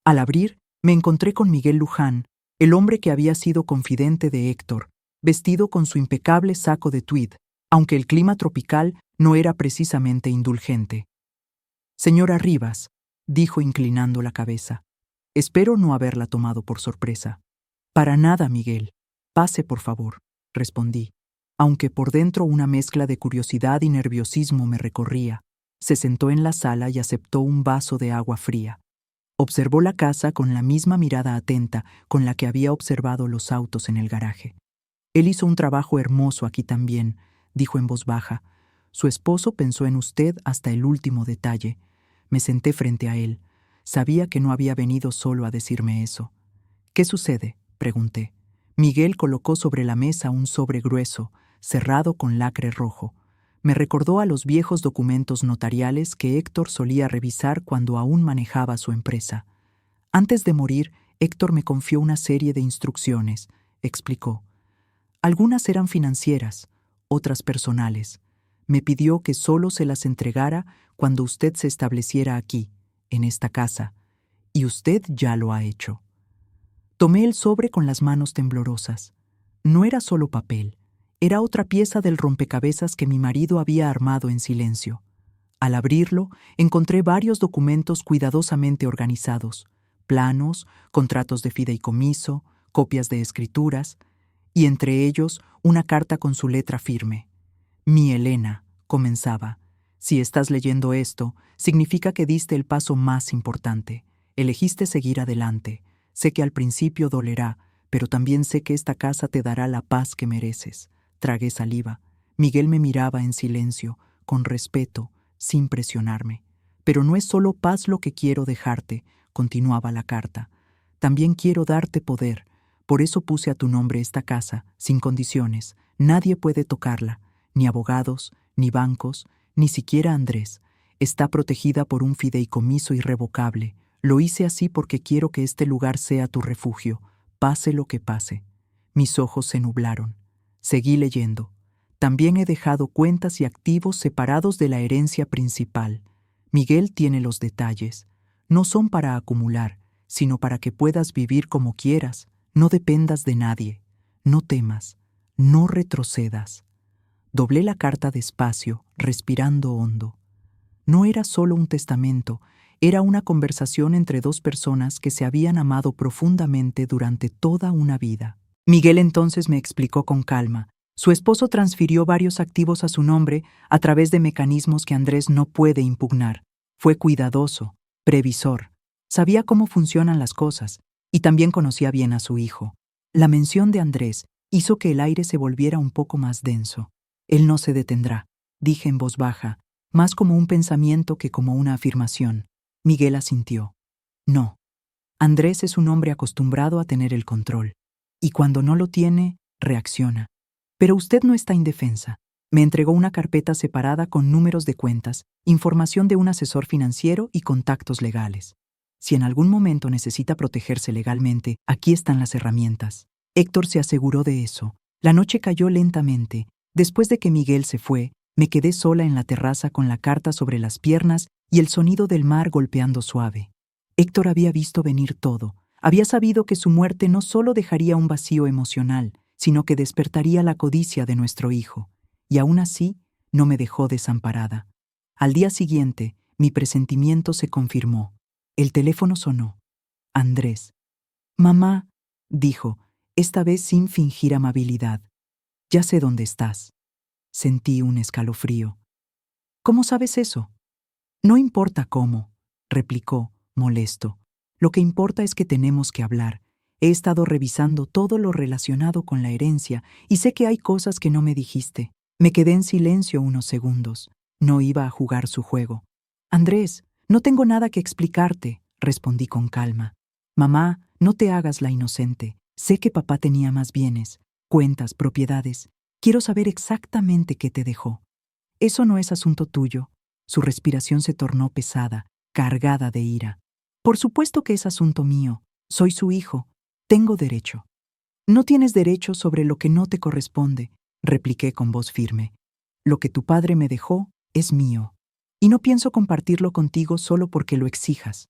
Al abrir, me encontré con Miguel Luján, el hombre que había sido confidente de Héctor, vestido con su impecable saco de tweed, aunque el clima tropical no era precisamente indulgente. «Señora Rivas», dijo inclinando la cabeza. «Espero no haberla tomado por sorpresa». «Para nada, Miguel. Pase, por favor», respondí, aunque por dentro una mezcla de curiosidad y nerviosismo me recorría. Se sentó en la sala y aceptó un vaso de agua fría. Observó la casa con la misma mirada atenta con la que había observado los autos en el garaje. Él hizo un trabajo hermoso aquí también, dijo en voz baja. Su esposo pensó en usted hasta el último detalle. Me senté frente a él. Sabía que no había venido solo a decirme eso. ¿Qué sucede?, pregunté. Miguel colocó sobre la mesa un sobre grueso, cerrado con lacre rojo. Me recordó a los viejos documentos notariales que Héctor solía revisar cuando aún manejaba su empresa. Antes de morir, Héctor me confió una serie de instrucciones, explicó. Algunas eran financieras, otras personales. Me pidió que solo se las entregara cuando usted se estableciera aquí, en esta casa, y usted ya lo ha hecho. Tomé el sobre con las manos temblorosas. No era solo papel, era otra pieza del rompecabezas que mi marido había armado en silencio. Al abrirlo, encontré varios documentos cuidadosamente organizados, planos, contratos de fideicomiso, copias de escrituras, y entre ellos una carta con su letra firme. Mi Elena, comenzaba. Si estás leyendo esto, significa que diste el paso más importante. Elegiste seguir adelante. Sé que al principio dolerá, pero también sé que esta casa te dará la paz que mereces. Tragué saliva. Miguel me miraba en silencio, con respeto, sin presionarme. Pero no es solo paz lo que quiero dejarte, continuaba la carta. También quiero darte poder. Por eso puse a tu nombre esta casa, sin condiciones. Nadie puede tocarla, ni abogados, ni bancos, ni siquiera Andrés. Está protegida por un fideicomiso irrevocable. Lo hice así porque quiero que este lugar sea tu refugio, pase lo que pase. Mis ojos se nublaron. Seguí leyendo. También he dejado cuentas y activos separados de la herencia principal. Miguel tiene los detalles. No son para acumular, sino para que puedas vivir como quieras. No dependas de nadie. No temas. No retrocedas. Doblé la carta despacio, respirando hondo. No era solo un testamento, era una conversación entre dos personas que se habían amado profundamente durante toda una vida. Miguel entonces me explicó con calma. Su esposo transfirió varios activos a su nombre a través de mecanismos que Andrés no puede impugnar. Fue cuidadoso, previsor. Sabía cómo funcionan las cosas y también conocía bien a su hijo. La mención de Andrés hizo que el aire se volviera un poco más denso. Él no se detendrá, dije en voz baja, más como un pensamiento que como una afirmación. Miguel asintió. No. Andrés es un hombre acostumbrado a tener el control, y cuando no lo tiene, reacciona. Pero usted no está indefensa. Me entregó una carpeta separada con números de cuentas, información de un asesor financiero y contactos legales. Si en algún momento necesita protegerse legalmente, aquí están las herramientas. Héctor se aseguró de eso. La noche cayó lentamente. Después de que Miguel se fue, me quedé sola en la terraza con la carta sobre las piernas y el sonido del mar golpeando suave. Héctor había visto venir todo. Había sabido que su muerte no solo dejaría un vacío emocional, sino que despertaría la codicia de nuestro hijo. Y aún así, no me dejó desamparada. Al día siguiente, mi presentimiento se confirmó. El teléfono sonó. Andrés. Mamá, dijo, esta vez sin fingir amabilidad. Ya sé dónde estás. Sentí un escalofrío. ¿Cómo sabes eso? No importa cómo, replicó, molesto. Lo que importa es que tenemos que hablar. He estado revisando todo lo relacionado con la herencia y sé que hay cosas que no me dijiste. Me quedé en silencio unos segundos. No iba a jugar su juego. Andrés, no tengo nada que explicarte, respondí con calma. Mamá, no te hagas la inocente. Sé que papá tenía más bienes, cuentas, propiedades. Quiero saber exactamente qué te dejó. Eso no es asunto tuyo. Su respiración se tornó pesada, cargada de ira. Por supuesto que es asunto mío. Soy su hijo. Tengo derecho. No tienes derecho sobre lo que no te corresponde, repliqué con voz firme. Lo que tu padre me dejó es mío, y no pienso compartirlo contigo solo porque lo exijas.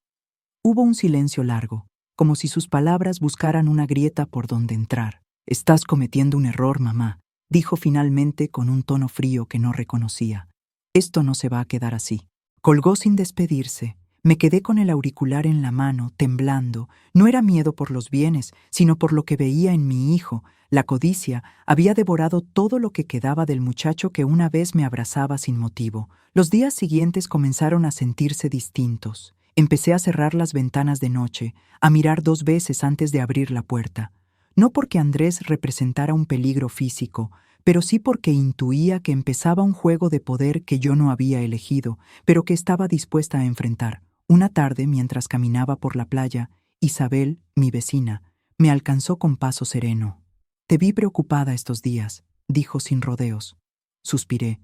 Hubo un silencio largo, como si sus palabras buscaran una grieta por donde entrar. Estás cometiendo un error, mamá, dijo finalmente con un tono frío que no reconocía. Esto no se va a quedar así. Colgó sin despedirse. Me quedé con el auricular en la mano, temblando. No era miedo por los bienes, sino por lo que veía en mi hijo. La codicia había devorado todo lo que quedaba del muchacho que una vez me abrazaba sin motivo. Los días siguientes comenzaron a sentirse distintos. Empecé a cerrar las ventanas de noche, a mirar 2 veces antes de abrir la puerta. No porque Andrés representara un peligro físico, pero sí porque intuía que empezaba un juego de poder que yo no había elegido, pero que estaba dispuesta a enfrentar. Una tarde, mientras caminaba por la playa, Isabel, mi vecina, me alcanzó con paso sereno. «Te vi preocupada estos días», dijo sin rodeos. Suspiré.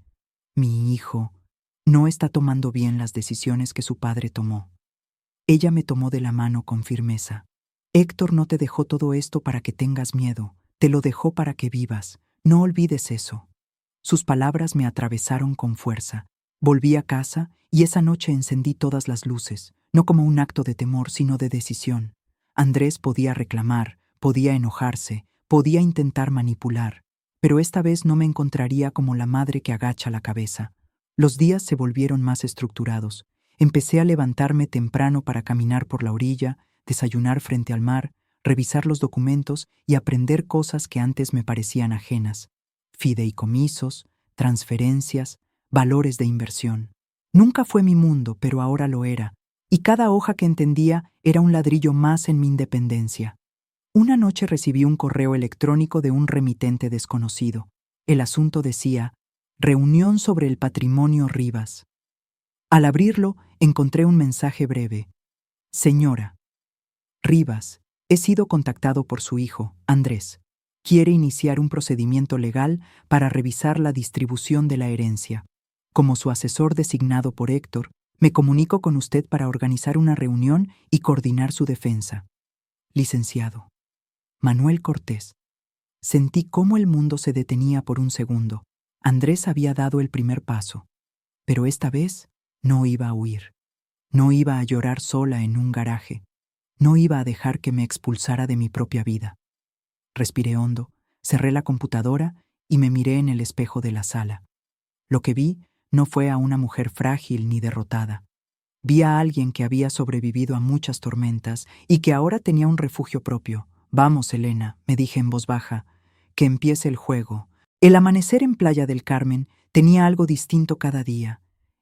«Mi hijo no está tomando bien las decisiones que su padre tomó». Ella me tomó de la mano con firmeza. «Héctor no te dejó todo esto para que tengas miedo, te lo dejó para que vivas. No olvides eso». Sus palabras me atravesaron con fuerza. Volví a casa y esa noche encendí todas las luces, no como un acto de temor, sino de decisión. Andrés podía reclamar, podía enojarse, podía intentar manipular, pero esta vez no me encontraría como la madre que agacha la cabeza. Los días se volvieron más estructurados. Empecé a levantarme temprano para caminar por la orilla, desayunar frente al mar, revisar los documentos y aprender cosas que antes me parecían ajenas. Fideicomisos, transferencias, valores de inversión. Nunca fue mi mundo, pero ahora lo era, y cada hoja que entendía era un ladrillo más en mi independencia. Una noche recibí un correo electrónico de un remitente desconocido. El asunto decía: «Reunión sobre el patrimonio Rivas». Al abrirlo, encontré un mensaje breve. «Señora Rivas, he sido contactado por su hijo, Andrés. Quiere iniciar un procedimiento legal para revisar la distribución de la herencia. Como su asesor designado por Héctor, me comunico con usted para organizar una reunión y coordinar su defensa. Licenciado Manuel Cortés». Sentí cómo el mundo se detenía por un segundo. Andrés había dado el primer paso, pero esta vez no iba a huir. No iba a llorar sola en un garaje. No iba a dejar que me expulsara de mi propia vida. Respiré hondo, cerré la computadora y me miré en el espejo de la sala. Lo que vi no fue a una mujer frágil ni derrotada. Vi a alguien que había sobrevivido a muchas tormentas y que ahora tenía un refugio propio. «Vamos, Elena», me dije en voz baja, «que empiece el juego». El amanecer en Playa del Carmen tenía algo distinto cada día.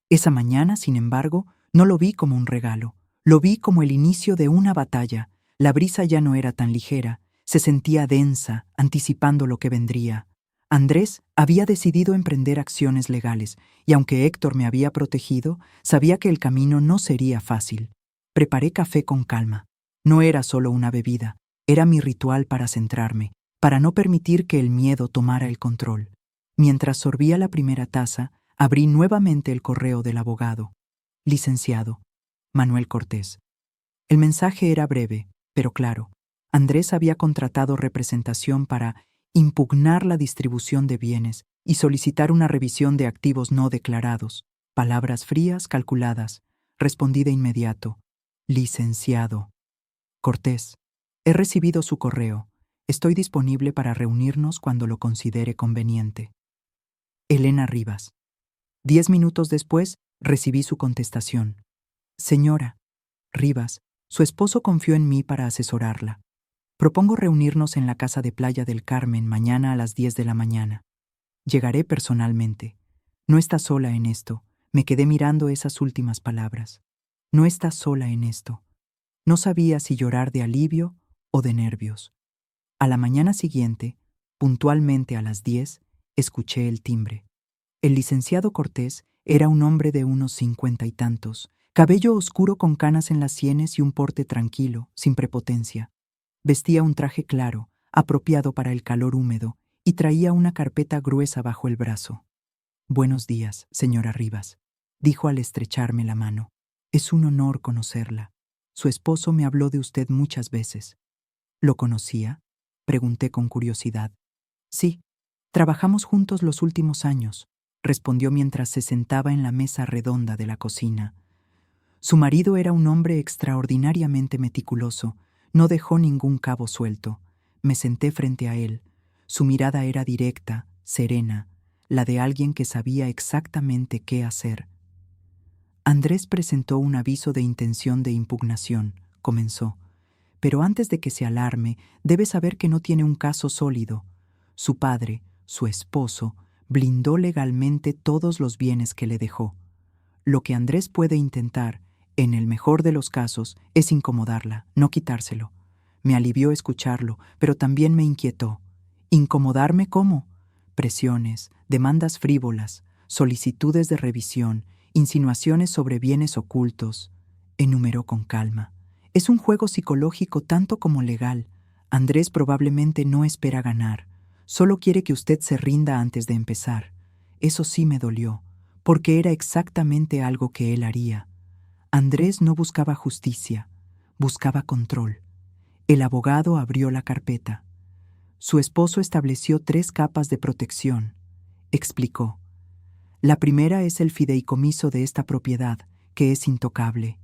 Esa mañana, sin embargo, no lo vi como un regalo. Lo vi como el inicio de una batalla. La brisa ya no era tan ligera, se sentía densa, anticipando lo que vendría. Andrés había decidido emprender acciones legales, y aunque Héctor me había protegido, sabía que el camino no sería fácil. Preparé café con calma. No era solo una bebida, era mi ritual para centrarme, para no permitir que el miedo tomara el control. Mientras sorbía la primera taza, abrí nuevamente el correo del abogado. «Licenciado Manuel Cortés». El mensaje era breve, pero claro. Andrés había contratado representación para impugnar la distribución de bienes y solicitar una revisión de activos no declarados. Palabras frías, calculadas. Respondí de inmediato: «Licenciado Cortés, he recibido su correo. Estoy disponible para reunirnos cuando lo considere conveniente. Elena Rivas». 10 minutos después, recibí su contestación. «Señora Rivas, su esposo confió en mí para asesorarla. Propongo reunirnos en la casa de Playa del Carmen mañana a las 10 de la mañana. Llegaré personalmente. No está sola en esto». Me quedé mirando esas últimas palabras. No está sola en esto. No sabía si llorar de alivio o de nervios. A la mañana siguiente, puntualmente a las 10, escuché el timbre. El licenciado Cortés era un hombre de unos 50 y tantos, cabello oscuro con canas en las sienes y un porte tranquilo, sin prepotencia. Vestía un traje claro, apropiado para el calor húmedo, y traía una carpeta gruesa bajo el brazo. «Buenos días, señora Rivas», dijo al estrecharme la mano. «Es un honor conocerla. Su esposo me habló de usted muchas veces». «¿Lo conocía?», pregunté con curiosidad. «Sí, trabajamos juntos los últimos años», respondió mientras se sentaba en la mesa redonda de la cocina. Su marido era un hombre extraordinariamente meticuloso. No dejó ningún cabo suelto. Me senté frente a él. Su mirada era directa, serena, la de alguien que sabía exactamente qué hacer. «Andrés presentó un aviso de intención de impugnación», comenzó. «Pero antes de que se alarme, debe saber que no tiene un caso sólido. Su padre, su esposo, blindó legalmente todos los bienes que le dejó. Lo que Andrés puede intentar, en el mejor de los casos, es incomodarla, no quitárselo. Me alivió escucharlo, pero también me inquietó. ¿Incomodarme cómo? Presiones, demandas frívolas, solicitudes de revisión, insinuaciones sobre bienes ocultos. Enumeró con calma. Es un juego psicológico tanto como legal. Andrés probablemente no espera ganar. Solo quiere que usted se rinda antes de empezar. Eso sí me dolió, porque era exactamente algo que él haría. Andrés no buscaba justicia, buscaba control. El abogado abrió la carpeta. Su esposo estableció 3 capas de protección. Explicó. La primera es el fideicomiso de esta propiedad, que es intocable.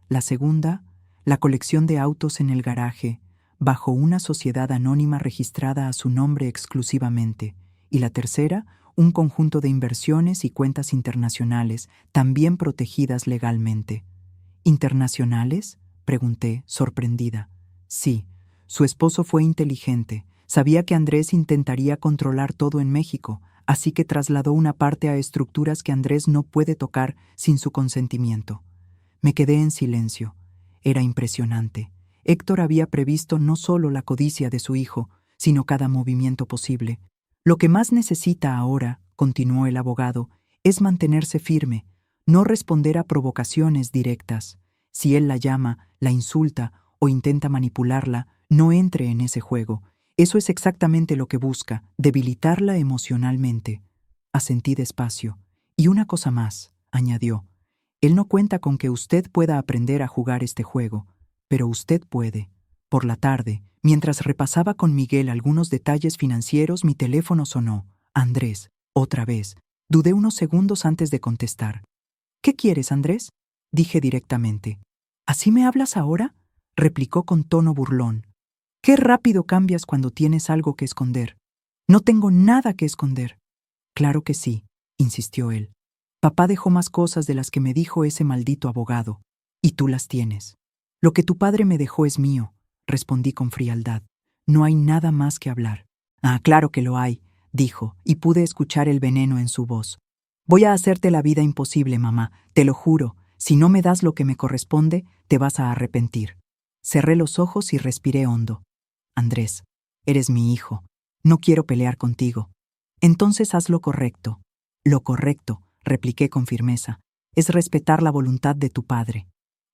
La segunda, la colección de autos en el garaje, bajo una sociedad anónima registrada a su nombre exclusivamente. Y la tercera, un conjunto de inversiones y cuentas internacionales, también protegidas legalmente. ¿Internacionales?, pregunté, sorprendida. Sí, su esposo fue inteligente. Sabía que Andrés intentaría controlar todo en México, así que trasladó una parte a estructuras que Andrés no puede tocar sin su consentimiento. Me quedé en silencio. Era impresionante. Héctor había previsto no solo la codicia de su hijo, sino cada movimiento posible. Lo que más necesita ahora, continuó el abogado, es mantenerse firme, no responder a provocaciones directas. Si él la llama, la insulta o intenta manipularla, no entre en ese juego. Eso es exactamente lo que busca, debilitarla emocionalmente. Asentí despacio. Y una cosa más, añadió. Él no cuenta con que usted pueda aprender a jugar este juego, pero usted puede. Por la tarde, mientras repasaba con Miguel algunos detalles financieros, mi teléfono sonó. Andrés, otra vez. Dudé unos segundos antes de contestar. ¿Qué quieres, Andrés?, dije directamente. ¿Así me hablas ahora?, replicó con tono burlón. Qué rápido cambias cuando tienes algo que esconder. No tengo nada que esconder. Claro que sí, insistió él. Papá dejó más cosas de las que me dijo ese maldito abogado, y tú las tienes. Lo que tu padre me dejó es mío, respondí con frialdad. No hay nada más que hablar. Ah, claro que lo hay, dijo, y pude escuchar el veneno en su voz. Voy a hacerte la vida imposible, mamá, te lo juro. Si no me das lo que me corresponde, te vas a arrepentir. Cerré los ojos y respiré hondo. Andrés, eres mi hijo. No quiero pelear contigo. Entonces haz lo correcto. Lo correcto, repliqué con firmeza, es respetar la voluntad de tu padre.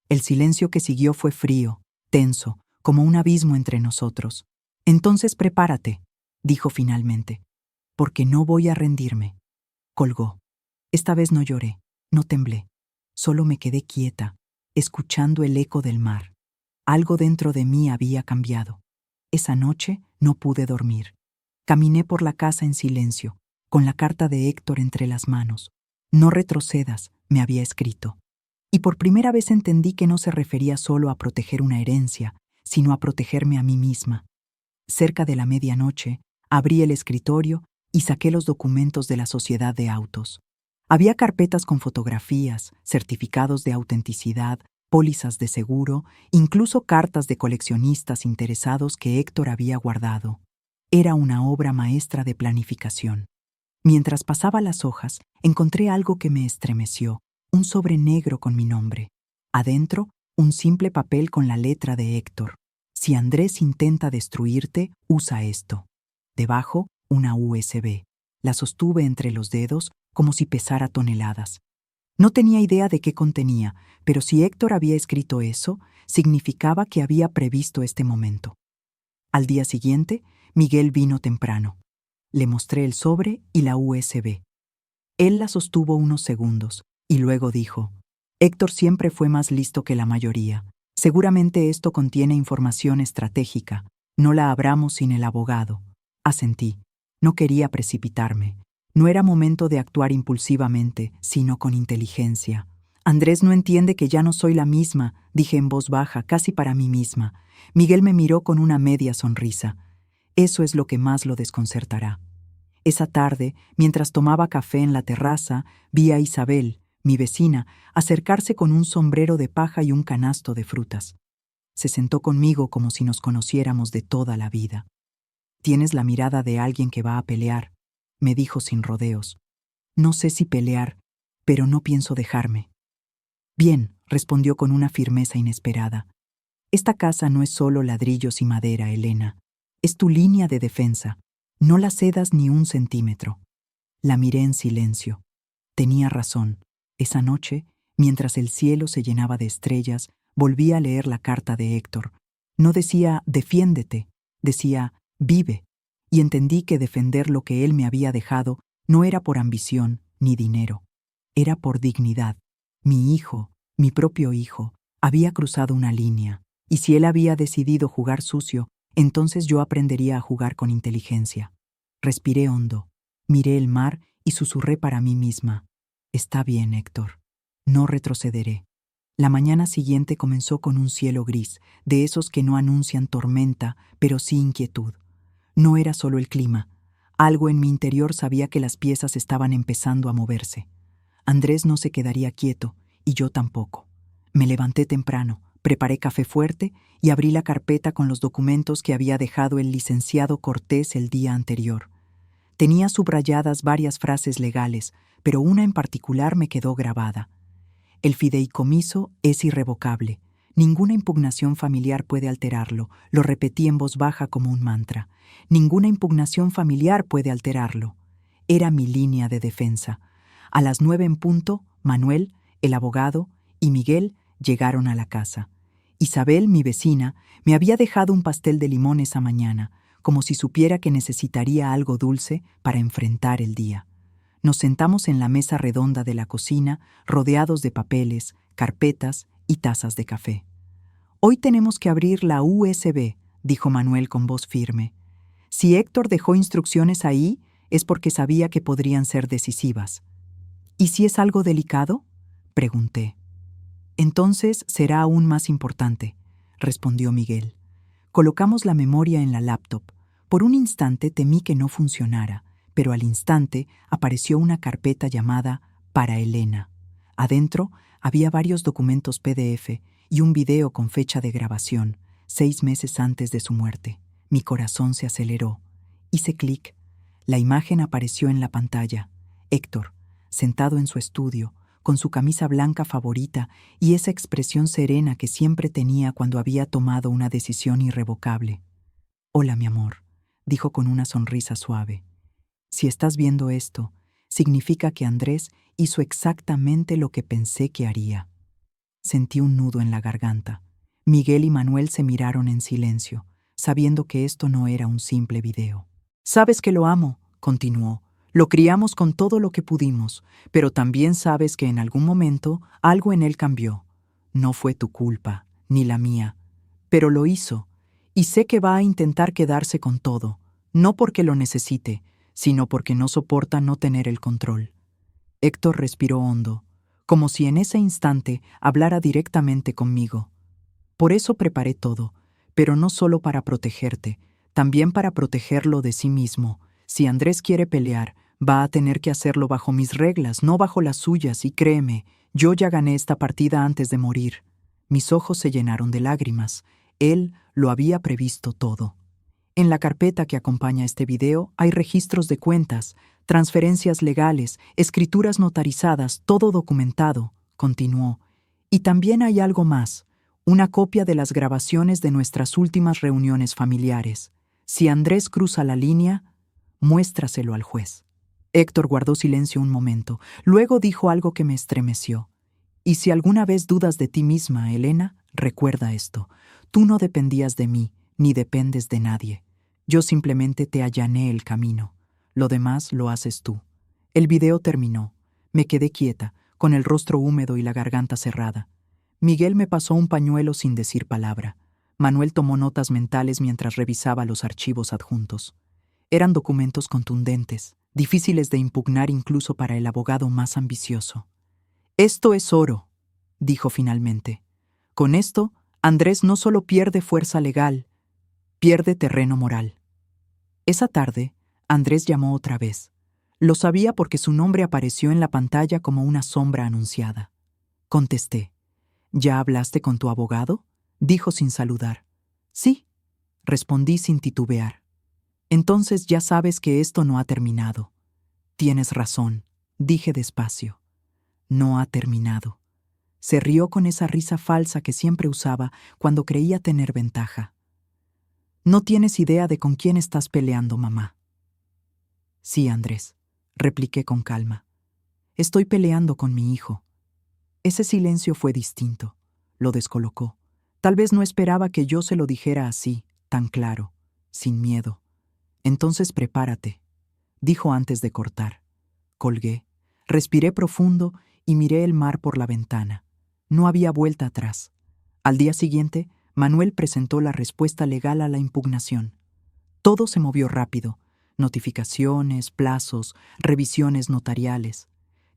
El silencio que siguió fue frío, tenso, como un abismo entre nosotros. Entonces prepárate, dijo finalmente, porque no voy a rendirme. Colgó. Esta vez no lloré, no temblé. Solo me quedé quieta, escuchando el eco del mar. Algo dentro de mí había cambiado. Esa noche no pude dormir. Caminé por la casa en silencio, con la carta de Héctor entre las manos. No retrocedas, me había escrito. Y por primera vez entendí que no se refería solo a proteger una herencia, sino a protegerme a mí misma. Cerca de la medianoche, abrí el escritorio y saqué los documentos de la sociedad de autos. Había carpetas con fotografías, certificados de autenticidad, pólizas de seguro, incluso cartas de coleccionistas interesados que Héctor había guardado. Era una obra maestra de planificación. Mientras pasaba las hojas, encontré algo que me estremeció, un sobre negro con mi nombre. Adentro, un simple papel con la letra de Héctor. Si Andrés intenta destruirte, usa esto. Debajo, una USB. La sostuve entre los dedos como si pesara toneladas. No tenía idea de qué contenía, pero si Héctor había escrito eso, significaba que había previsto este momento. Al día siguiente, Miguel vino temprano. Le mostré el sobre y la USB. Él la sostuvo unos segundos y luego dijo: Héctor siempre fue más listo que la mayoría. Seguramente esto contiene información estratégica. No la abramos sin el abogado. Asentí. No quería precipitarme. No era momento de actuar impulsivamente, sino con inteligencia. Andrés no entiende que ya no soy la misma, dije en voz baja, casi para mí misma. Miguel me miró con una media sonrisa. Eso es lo que más lo desconcertará. Esa tarde, mientras tomaba café en la terraza, vi a Isabel, mi vecina, acercarse con un sombrero de paja y un canasto de frutas. Se sentó conmigo como si nos conociéramos de toda la vida. Tienes la mirada de alguien que va a pelear, me dijo sin rodeos. No sé si pelear, pero no pienso dejarme. Bien, respondió con una firmeza inesperada. Esta casa no es solo ladrillos y madera, Elena. Es tu línea de defensa. No la cedas ni un centímetro. La miré en silencio. Tenía razón. Esa noche, mientras el cielo se llenaba de estrellas, volví a leer la carta de Héctor. No decía «defiéndete», decía «vive», y entendí que defender lo que él me había dejado no era por ambición ni dinero. Era por dignidad. Mi hijo, mi propio hijo, había cruzado una línea, y si él había decidido jugar sucio, entonces yo aprendería a jugar con inteligencia. Respiré hondo, miré el mar y susurré para mí misma: «Está bien, Héctor. No retrocederé». La mañana siguiente comenzó con un cielo gris, de esos que no anuncian tormenta, pero sí inquietud. No era solo el clima. Algo en mi interior sabía que las piezas estaban empezando a moverse. Andrés no se quedaría quieto, y yo tampoco. Me levanté temprano, preparé café fuerte y abrí la carpeta con los documentos que había dejado el licenciado Cortés el día anterior. Tenía subrayadas varias frases legales, pero una en particular me quedó grabada. El fideicomiso es irrevocable. Ninguna impugnación familiar puede alterarlo. Lo repetí en voz baja como un mantra. Ninguna impugnación familiar puede alterarlo. Era mi línea de defensa. A las 9 en punto, Manuel, el abogado, y Miguel llegaron a la casa. Isabel, mi vecina, me había dejado un pastel de limón esa mañana, como si supiera que necesitaría algo dulce para enfrentar el día. Nos sentamos en la mesa redonda de la cocina, rodeados de papeles, carpetas y tazas de café. «Hoy tenemos que abrir la USB», dijo Manuel con voz firme. «Si Héctor dejó instrucciones ahí, es porque sabía que podrían ser decisivas». «¿Y si es algo delicado?», pregunté. «Entonces será aún más importante», respondió Miguel. Colocamos la memoria en la laptop. Por un instante temí que no funcionara, pero al instante apareció una carpeta llamada «Para Elena». Adentro había varios documentos PDF y un video con fecha de grabación, 6 meses antes de su muerte. Mi corazón se aceleró. Hice clic. La imagen apareció en la pantalla. Héctor, sentado en su estudio, con su camisa blanca favorita y esa expresión serena que siempre tenía cuando había tomado una decisión irrevocable. «Hola, mi amor», dijo con una sonrisa suave. «Si estás viendo esto, significa que Andrés hizo exactamente lo que pensé que haría». Sentí un nudo en la garganta. Miguel y Manuel se miraron en silencio, sabiendo que esto no era un simple video. «Sabes que lo amo», continuó. «Lo criamos con todo lo que pudimos, pero también sabes que en algún momento algo en él cambió. No fue tu culpa, ni la mía, pero lo hizo, y sé que va a intentar quedarse con todo, no porque lo necesite, sino porque no soporta no tener el control». Héctor respiró hondo, como si en ese instante hablara directamente conmigo. «Por eso preparé todo, pero no solo para protegerte, también para protegerlo de sí mismo. Si Andrés quiere pelear, va a tener que hacerlo bajo mis reglas, no bajo las suyas, y créeme, yo ya gané esta partida antes de morir». Mis ojos se llenaron de lágrimas. Él lo había previsto todo. En la carpeta que acompaña este video hay registros de cuentas, transferencias legales, escrituras notarizadas, todo documentado, continuó. Y también hay algo más, una copia de las grabaciones de nuestras últimas reuniones familiares. Si Andrés cruza la línea, muéstraselo al juez». Héctor guardó silencio un momento, luego dijo algo que me estremeció. «Y si alguna vez dudas de ti misma, Elena, recuerda esto. Tú no dependías de mí, ni dependes de nadie. Yo simplemente te allané el camino. Lo demás lo haces tú». El video terminó. Me quedé quieta, con el rostro húmedo y la garganta cerrada. Miguel me pasó un pañuelo sin decir palabra. Manuel tomó notas mentales mientras revisaba los archivos adjuntos. Eran documentos contundentes, difíciles de impugnar incluso para el abogado más ambicioso. «Esto es oro», dijo finalmente. «Con esto, Andrés no solo pierde fuerza legal, pierde terreno moral». Esa tarde, Andrés llamó otra vez. Lo sabía porque su nombre apareció en la pantalla como una sombra anunciada. Contesté. «¿Ya hablaste con tu abogado?», dijo sin saludar. «Sí», respondí sin titubear. «Entonces ya sabes que esto no ha terminado». «Tienes razón», dije despacio. «No ha terminado. Se rió con esa risa falsa que siempre usaba cuando creía tener ventaja. «No tienes idea de con quién estás peleando, mamá». «Sí, Andrés», repliqué con calma. «Estoy peleando con mi hijo». Ese silencio fue distinto. Lo descolocó. Tal vez no esperaba que yo se lo dijera así, tan claro, sin miedo. «Entonces prepárate», dijo antes de cortar. Colgué, respiré profundo y miré el mar por la ventana. No había vuelta atrás. Al día siguiente, Manuel presentó la respuesta legal a la impugnación. Todo se movió rápido. Notificaciones, plazos, revisiones notariales.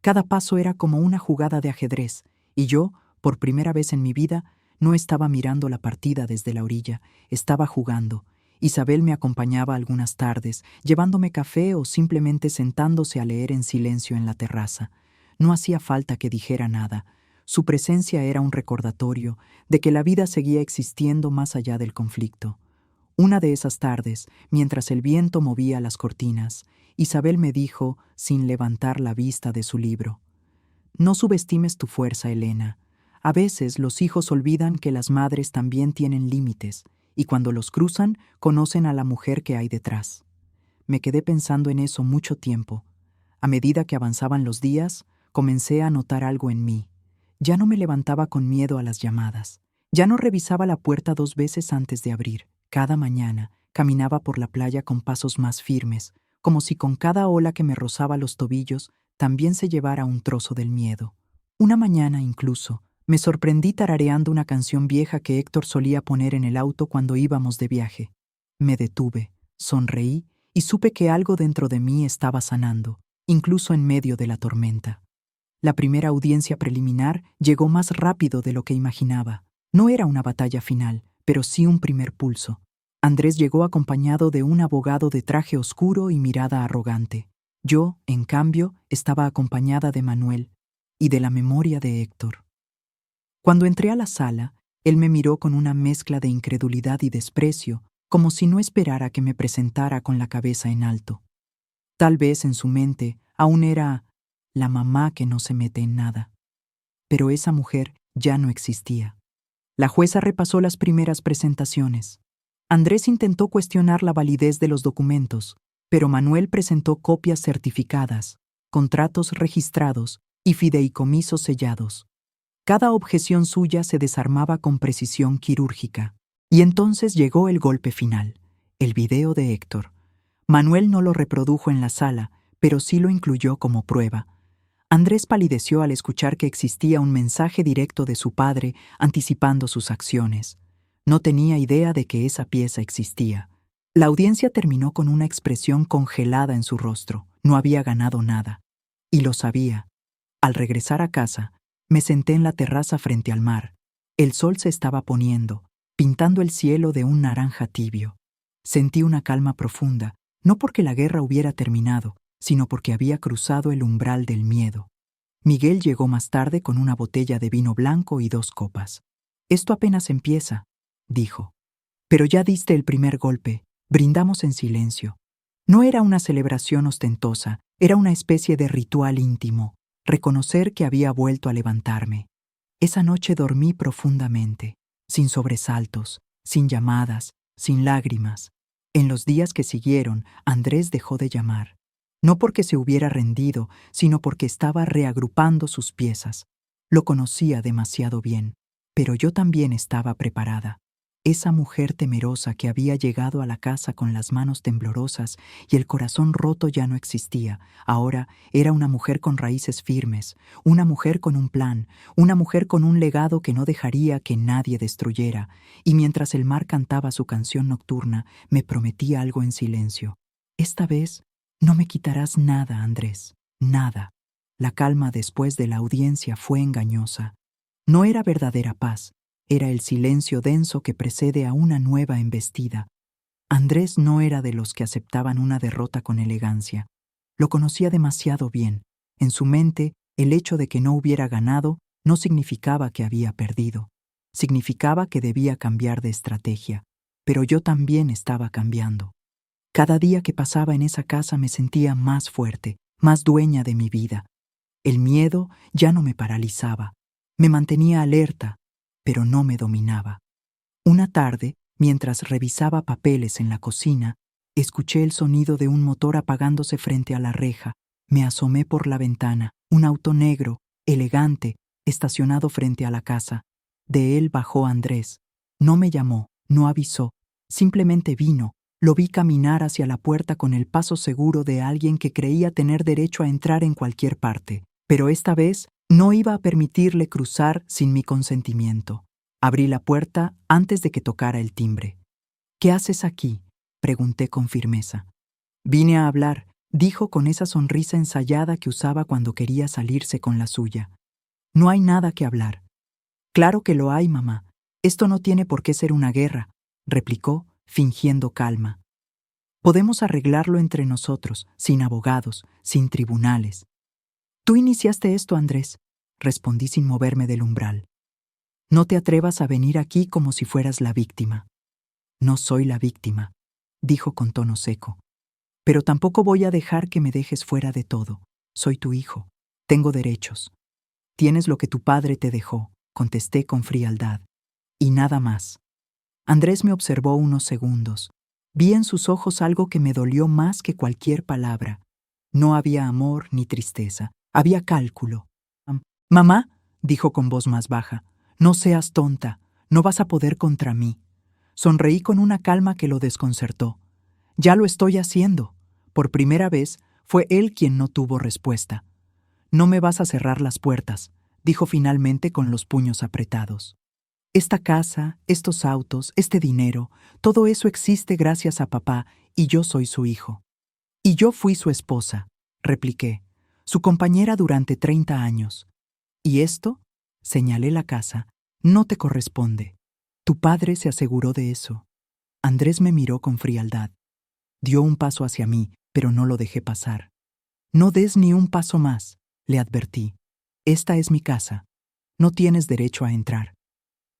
Cada paso era como una jugada de ajedrez, y yo, por primera vez en mi vida, no estaba mirando la partida desde la orilla, estaba jugando. Isabel me acompañaba algunas tardes, llevándome café o simplemente sentándose a leer en silencio en la terraza. No hacía falta que dijera nada. Su presencia era un recordatorio de que la vida seguía existiendo más allá del conflicto. Una de esas tardes, mientras el viento movía las cortinas, Isabel me dijo, sin levantar la vista de su libro: «No subestimes tu fuerza, Elena. A veces los hijos olvidan que las madres también tienen límites, y cuando los cruzan, conocen a la mujer que hay detrás». Me quedé pensando en eso mucho tiempo. A medida que avanzaban los días, comencé a notar algo en mí. Ya no me levantaba con miedo a las llamadas. Ya no revisaba la puerta 2 veces antes de abrir. Cada mañana caminaba por la playa con pasos más firmes, como si con cada ola que me rozaba los tobillos también se llevara un trozo del miedo. Una mañana, incluso, me sorprendí tarareando una canción vieja que Héctor solía poner en el auto cuando íbamos de viaje. Me detuve, sonreí y supe que algo dentro de mí estaba sanando, incluso en medio de la tormenta. La primera audiencia preliminar llegó más rápido de lo que imaginaba. No era una batalla final, pero sí un primer pulso. Andrés llegó acompañado de un abogado de traje oscuro y mirada arrogante. Yo, en cambio, estaba acompañada de Manuel y de la memoria de Héctor. Cuando entré a la sala, él me miró con una mezcla de incredulidad y desprecio, como si no esperara que me presentara con la cabeza en alto. Tal vez en su mente aún era la mamá que no se mete en nada. Pero esa mujer ya no existía. La jueza repasó las primeras presentaciones. Andrés intentó cuestionar la validez de los documentos, pero Manuel presentó copias certificadas, contratos registrados y fideicomisos sellados. Cada objeción suya se desarmaba con precisión quirúrgica. Y entonces llegó el golpe final, el video de Héctor. Manuel no lo reprodujo en la sala, pero sí lo incluyó como prueba. Andrés palideció al escuchar que existía un mensaje directo de su padre anticipando sus acciones. No tenía idea de que esa pieza existía. La audiencia terminó con una expresión congelada en su rostro. No había ganado nada. Y lo sabía. Al regresar a casa, me senté en la terraza frente al mar. El sol se estaba poniendo, pintando el cielo de un naranja tibio. Sentí una calma profunda, no porque la guerra hubiera terminado, sino porque había cruzado el umbral del miedo. Miguel llegó más tarde con una botella de vino blanco y 2 copas. «Esto apenas empieza», dijo. «Pero ya diste el primer golpe». Brindamos en silencio. No era una celebración ostentosa, era una especie de ritual íntimo, reconocer que había vuelto a levantarme. Esa noche dormí profundamente, sin sobresaltos, sin llamadas, sin lágrimas. En los días que siguieron, Andrés dejó de llamar. No porque se hubiera rendido, sino porque estaba reagrupando sus piezas. Lo conocía demasiado bien, pero yo también estaba preparada. Esa mujer temerosa que había llegado a la casa con las manos temblorosas y el corazón roto ya no existía. Ahora era una mujer con raíces firmes, una mujer con un plan, una mujer con un legado que no dejaría que nadie destruyera. Y mientras el mar cantaba su canción nocturna, me prometía algo en silencio. «Esta vez no me quitarás nada, Andrés, nada». La calma después de la audiencia fue engañosa. No era verdadera paz. Era el silencio denso que precede a una nueva embestida. Andrés no era de los que aceptaban una derrota con elegancia. Lo conocía demasiado bien. En su mente, el hecho de que no hubiera ganado no significaba que había perdido. Significaba que debía cambiar de estrategia. Pero yo también estaba cambiando. Cada día que pasaba en esa casa me sentía más fuerte, más dueña de mi vida. El miedo ya no me paralizaba. Me mantenía alerta, pero no me dominaba. Una tarde, mientras revisaba papeles en la cocina, escuché el sonido de un motor apagándose frente a la reja. Me asomé por la ventana. Un auto negro, elegante, estacionado frente a la casa. De él bajó Andrés. No me llamó, no avisó. Simplemente vino. Lo vi caminar hacia la puerta con el paso seguro de alguien que creía tener derecho a entrar en cualquier parte. Pero esta vez no iba a permitirle cruzar sin mi consentimiento. Abrí la puerta antes de que tocara el timbre. «¿Qué haces aquí?», pregunté con firmeza. «Vine a hablar», dijo con esa sonrisa ensayada que usaba cuando quería salirse con la suya. «No hay nada que hablar». «Claro que lo hay, mamá. Esto no tiene por qué ser una guerra», replicó, fingiendo calma. «Podemos arreglarlo entre nosotros, sin abogados, sin tribunales». «Tú iniciaste esto, Andrés», respondí sin moverme del umbral. «No te atrevas a venir aquí como si fueras la víctima». «No soy la víctima», dijo con tono seco. «Pero tampoco voy a dejar que me dejes fuera de todo. Soy tu hijo. Tengo derechos». «Tienes lo que tu padre te dejó», contesté con frialdad. «Y nada más». Andrés me observó unos segundos. Vi en sus ojos algo que me dolió más que cualquier palabra. No había amor ni tristeza. Había cálculo. «Mamá», dijo con voz más baja, «no seas tonta. No vas a poder contra mí». Sonreí con una calma que lo desconcertó. «Ya lo estoy haciendo». Por primera vez, fue él quien no tuvo respuesta. «No me vas a cerrar las puertas», dijo finalmente con los puños apretados. «Esta casa, estos autos, este dinero, todo eso existe gracias a papá y yo soy su hijo». «Y yo fui su esposa», repliqué, «su compañera durante 30 años. Y esto», señalé la casa, «no te corresponde. Tu padre se aseguró de eso». Andrés me miró con frialdad. Dio un paso hacia mí, pero no lo dejé pasar. «No des ni un paso más», le advertí. «Esta es mi casa. No tienes derecho a entrar».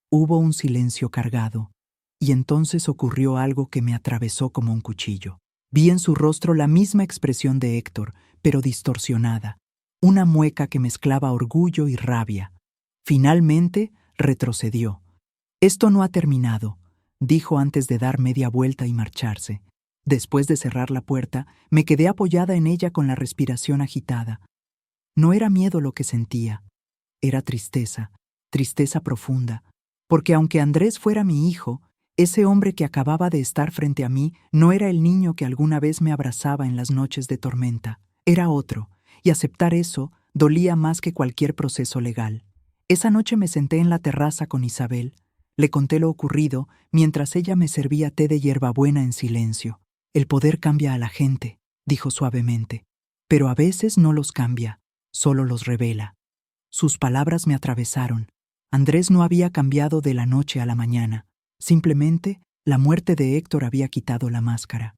Hubo un silencio cargado, y entonces ocurrió algo que me atravesó como un cuchillo. Vi en su rostro la misma expresión de Héctor, pero distorsionada, una mueca que mezclaba orgullo y rabia. Finalmente retrocedió. «Esto no ha terminado», dijo antes de dar media vuelta y marcharse. Después de cerrar la puerta, me quedé apoyada en ella con la respiración agitada. No era miedo lo que sentía, era tristeza, tristeza profunda, porque aunque Andrés fuera mi hijo, ese hombre que acababa de estar frente a mí no era el niño que alguna vez me abrazaba en las noches de tormenta, era otro, y aceptar eso dolía más que cualquier proceso legal. Esa noche me senté en la terraza con Isabel. Le conté lo ocurrido mientras ella me servía té de hierbabuena en silencio. «El poder cambia a la gente», dijo suavemente, «pero a veces no los cambia, solo los revela». Sus palabras me atravesaron. Andrés no había cambiado de la noche a la mañana. Simplemente, la muerte de Héctor había quitado la máscara.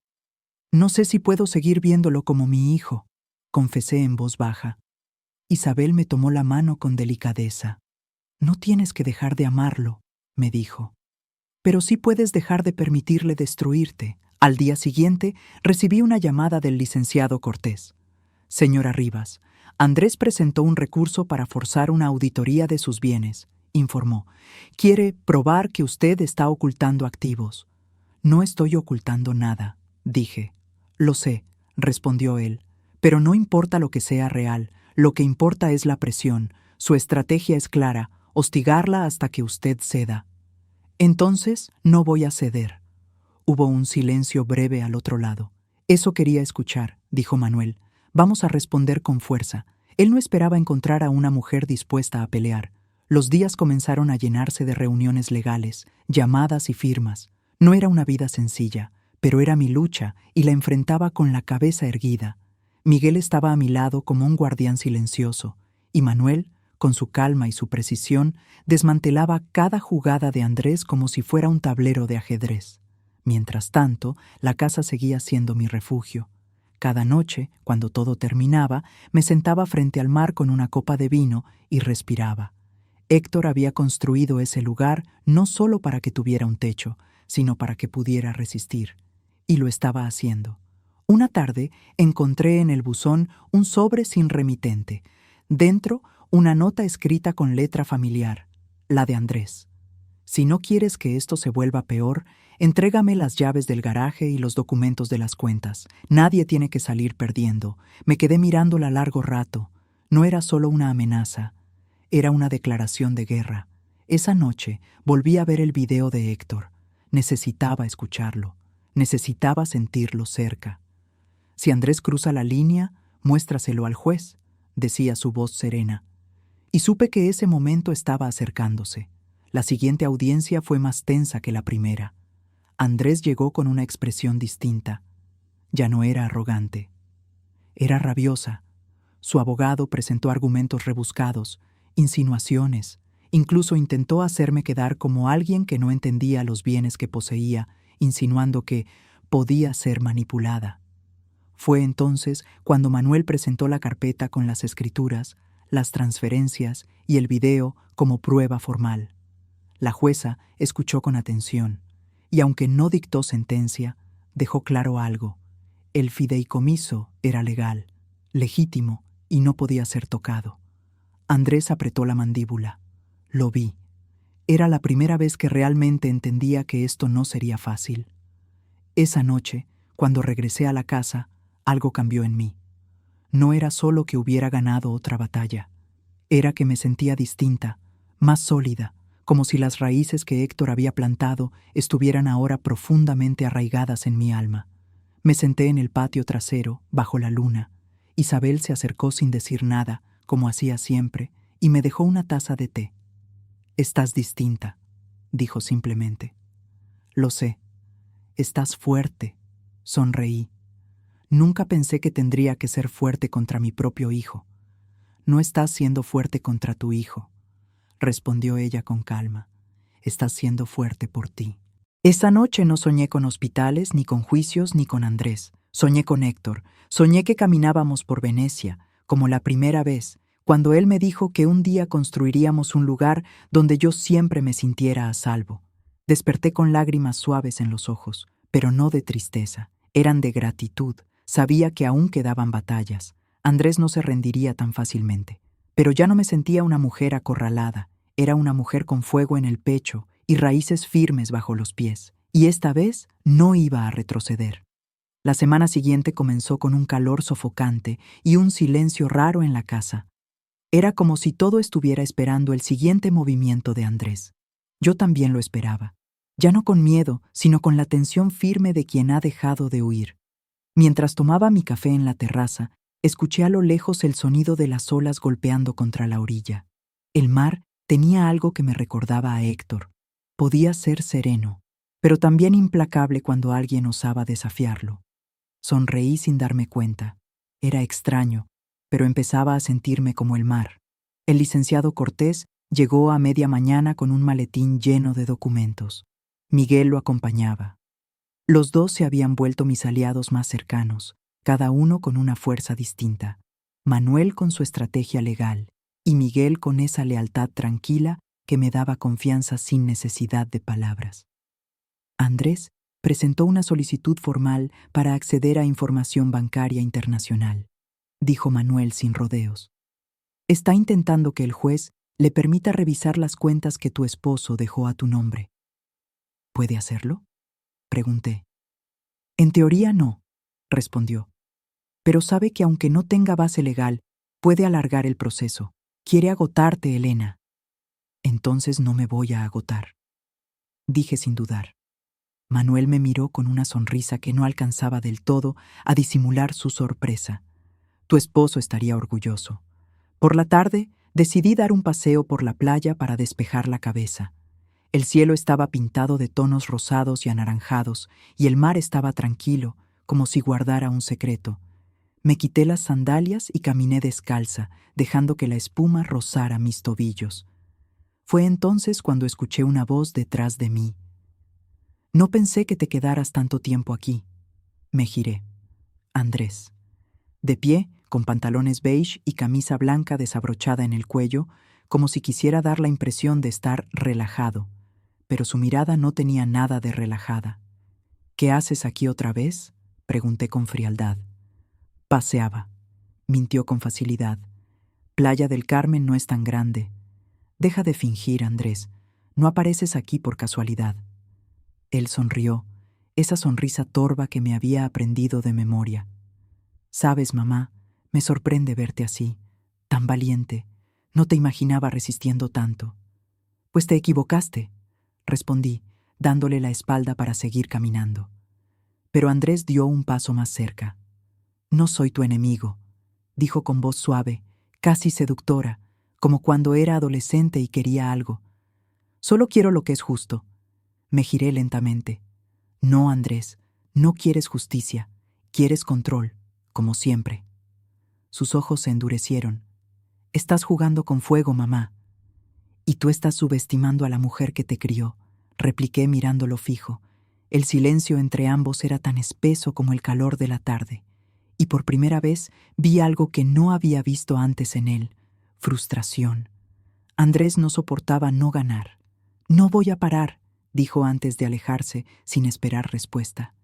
«No sé si puedo seguir viéndolo como mi hijo», confesé en voz baja. Isabel me tomó la mano con delicadeza. «No tienes que dejar de amarlo», me dijo. «Pero sí puedes dejar de permitirle destruirte». Al día siguiente, recibí una llamada del licenciado Cortés. «Señora Rivas, Andrés presentó un recurso para forzar una auditoría de sus bienes», informó. «Quiere probar que usted está ocultando activos». «No estoy ocultando nada», dije. «Lo sé», respondió él, «pero no importa lo que sea real, lo que importa es la presión. Su estrategia es clara, hostigarla hasta que usted ceda». «Entonces, no voy a ceder». Hubo un silencio breve al otro lado. «Eso quería escuchar», dijo Manuel. «Vamos a responder con fuerza». Él no esperaba encontrar a una mujer dispuesta a pelear. Los días comenzaron a llenarse de reuniones legales, llamadas y firmas. No era una vida sencilla, pero era mi lucha y la enfrentaba con la cabeza erguida. Miguel estaba a mi lado como un guardián silencioso, y Manuel, con su calma y su precisión, desmantelaba cada jugada de Andrés como si fuera un tablero de ajedrez. Mientras tanto, la casa seguía siendo mi refugio. Cada noche, cuando todo terminaba, me sentaba frente al mar con una copa de vino y respiraba. Héctor había construido ese lugar no solo para que tuviera un techo, sino para que pudiera resistir. Y lo estaba haciendo. Una tarde encontré en el buzón un sobre sin remitente. Dentro, una nota escrita con letra familiar, la de Andrés. Si no quieres que esto se vuelva peor, entrégame las llaves del garaje y los documentos de las cuentas. Nadie tiene que salir perdiendo. Me quedé mirándola largo rato. No era solo una amenaza, era una declaración de guerra. Esa noche volví a ver el video de Héctor. Necesitaba escucharlo. Necesitaba sentirlo cerca. Si Andrés cruza la línea, muéstraselo al juez, decía su voz serena. Y supe que ese momento estaba acercándose. La siguiente audiencia fue más tensa que la primera. Andrés llegó con una expresión distinta. Ya no era arrogante. Era rabiosa. Su abogado presentó argumentos rebuscados, insinuaciones, incluso intentó hacerme quedar como alguien que no entendía los bienes que poseía, insinuando que podía ser manipulada. Fue entonces cuando Manuel presentó la carpeta con las escrituras, las transferencias y el video como prueba formal. La jueza escuchó con atención, y aunque no dictó sentencia, dejó claro algo. El fideicomiso era legal, legítimo, y no podía ser tocado. Andrés apretó la mandíbula. Lo vi. Era la primera vez que realmente entendía que esto no sería fácil. Esa noche, cuando regresé a la casa, algo cambió en mí. No era solo que hubiera ganado otra batalla. Era que me sentía distinta, más sólida, como si las raíces que Héctor había plantado estuvieran ahora profundamente arraigadas en mi alma. Me senté en el patio trasero, bajo la luna. Isabel se acercó sin decir nada, como hacía siempre, y me dejó una taza de té. «Estás distinta», dijo simplemente. «Lo sé. Estás fuerte», sonreí. Nunca pensé que tendría que ser fuerte contra mi propio hijo. «No estás siendo fuerte contra tu hijo», respondió ella con calma. «Estás siendo fuerte por ti». Esa noche no soñé con hospitales, ni con juicios, ni con Andrés. Soñé con Héctor. Soñé que caminábamos por Venecia, como la primera vez, cuando él me dijo que un día construiríamos un lugar donde yo siempre me sintiera a salvo. Desperté con lágrimas suaves en los ojos, pero no de tristeza. Eran de gratitud. Sabía que aún quedaban batallas. Andrés no se rendiría tan fácilmente. Pero ya no me sentía una mujer acorralada. Era una mujer con fuego en el pecho y raíces firmes bajo los pies. Y esta vez no iba a retroceder. La semana siguiente comenzó con un calor sofocante y un silencio raro en la casa. Era como si todo estuviera esperando el siguiente movimiento de Andrés. Yo también lo esperaba. Ya no con miedo, sino con la tensión firme de quien ha dejado de huir. Mientras tomaba mi café en la terraza, escuché a lo lejos el sonido de las olas golpeando contra la orilla. El mar tenía algo que me recordaba a Héctor. Podía ser sereno, pero también implacable cuando alguien osaba desafiarlo. Sonreí sin darme cuenta. Era extraño, pero empezaba a sentirme como el mar. El licenciado Cortés llegó a media mañana con un maletín lleno de documentos. Miguel lo acompañaba. Los dos se habían vuelto mis aliados más cercanos, cada uno con una fuerza distinta. Manuel con su estrategia legal y Miguel con esa lealtad tranquila que me daba confianza sin necesidad de palabras. Andrés presentó una solicitud formal para acceder a información bancaria internacional, dijo Manuel sin rodeos. Está intentando que el juez le permita revisar las cuentas que tu esposo dejó a tu nombre. ¿Puede hacerlo?, pregunté. En teoría no, respondió. Pero sabe que aunque no tenga base legal, puede alargar el proceso. Quiere agotarte, Elena. Entonces no me voy a agotar, dije sin dudar. Manuel me miró con una sonrisa que no alcanzaba del todo a disimular su sorpresa. Tu esposo estaría orgulloso. Por la tarde, decidí dar un paseo por la playa para despejar la cabeza. El cielo estaba pintado de tonos rosados y anaranjados, y el mar estaba tranquilo, como si guardara un secreto. Me quité las sandalias y caminé descalza, dejando que la espuma rozara mis tobillos. Fue entonces cuando escuché una voz detrás de mí. «No pensé que te quedaras tanto tiempo aquí». Me giré. Andrés. De pie, con pantalones beige y camisa blanca desabrochada en el cuello, como si quisiera dar la impresión de estar relajado. Pero su mirada no tenía nada de relajada. «¿Qué haces aquí otra vez?», pregunté con frialdad. «Paseaba», mintió con facilidad. Playa del Carmen no es tan grande. Deja de fingir, Andrés. No apareces aquí por casualidad. Él sonrió, esa sonrisa torva que me había aprendido de memoria. Sabes, mamá, me sorprende verte así, tan valiente. No te imaginaba resistiendo tanto. Pues te equivocaste, respondí, dándole la espalda para seguir caminando. Pero Andrés dio un paso más cerca. No soy tu enemigo, dijo con voz suave, casi seductora, como cuando era adolescente y quería algo. Solo quiero lo que es justo. Me giré lentamente. No, Andrés, no quieres justicia, quieres control, como siempre. Sus ojos se endurecieron. Estás jugando con fuego, mamá. Y tú estás subestimando a la mujer que te crió, repliqué mirándolo fijo. El silencio entre ambos era tan espeso como el calor de la tarde, y por primera vez vi algo que no había visto antes en él: frustración. Andrés no soportaba no ganar. No voy a parar, dijo antes de alejarse, sin esperar respuesta.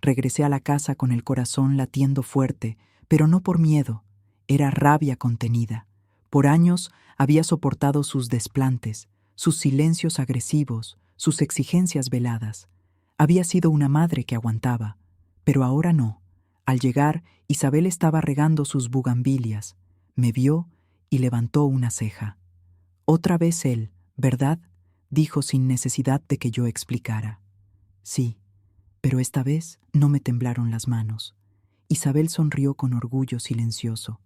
Regresé a la casa con el corazón latiendo fuerte, pero no por miedo, era rabia contenida. Por años había soportado sus desplantes, sus silencios agresivos, sus exigencias veladas. Había sido una madre que aguantaba, pero ahora no. Al llegar, Isabel estaba regando sus bugambilias. Me vio y levantó una ceja. Otra vez él, ¿verdad?, dijo sin necesidad de que yo explicara. Sí, pero esta vez no me temblaron las manos. Isabel sonrió con orgullo silencioso.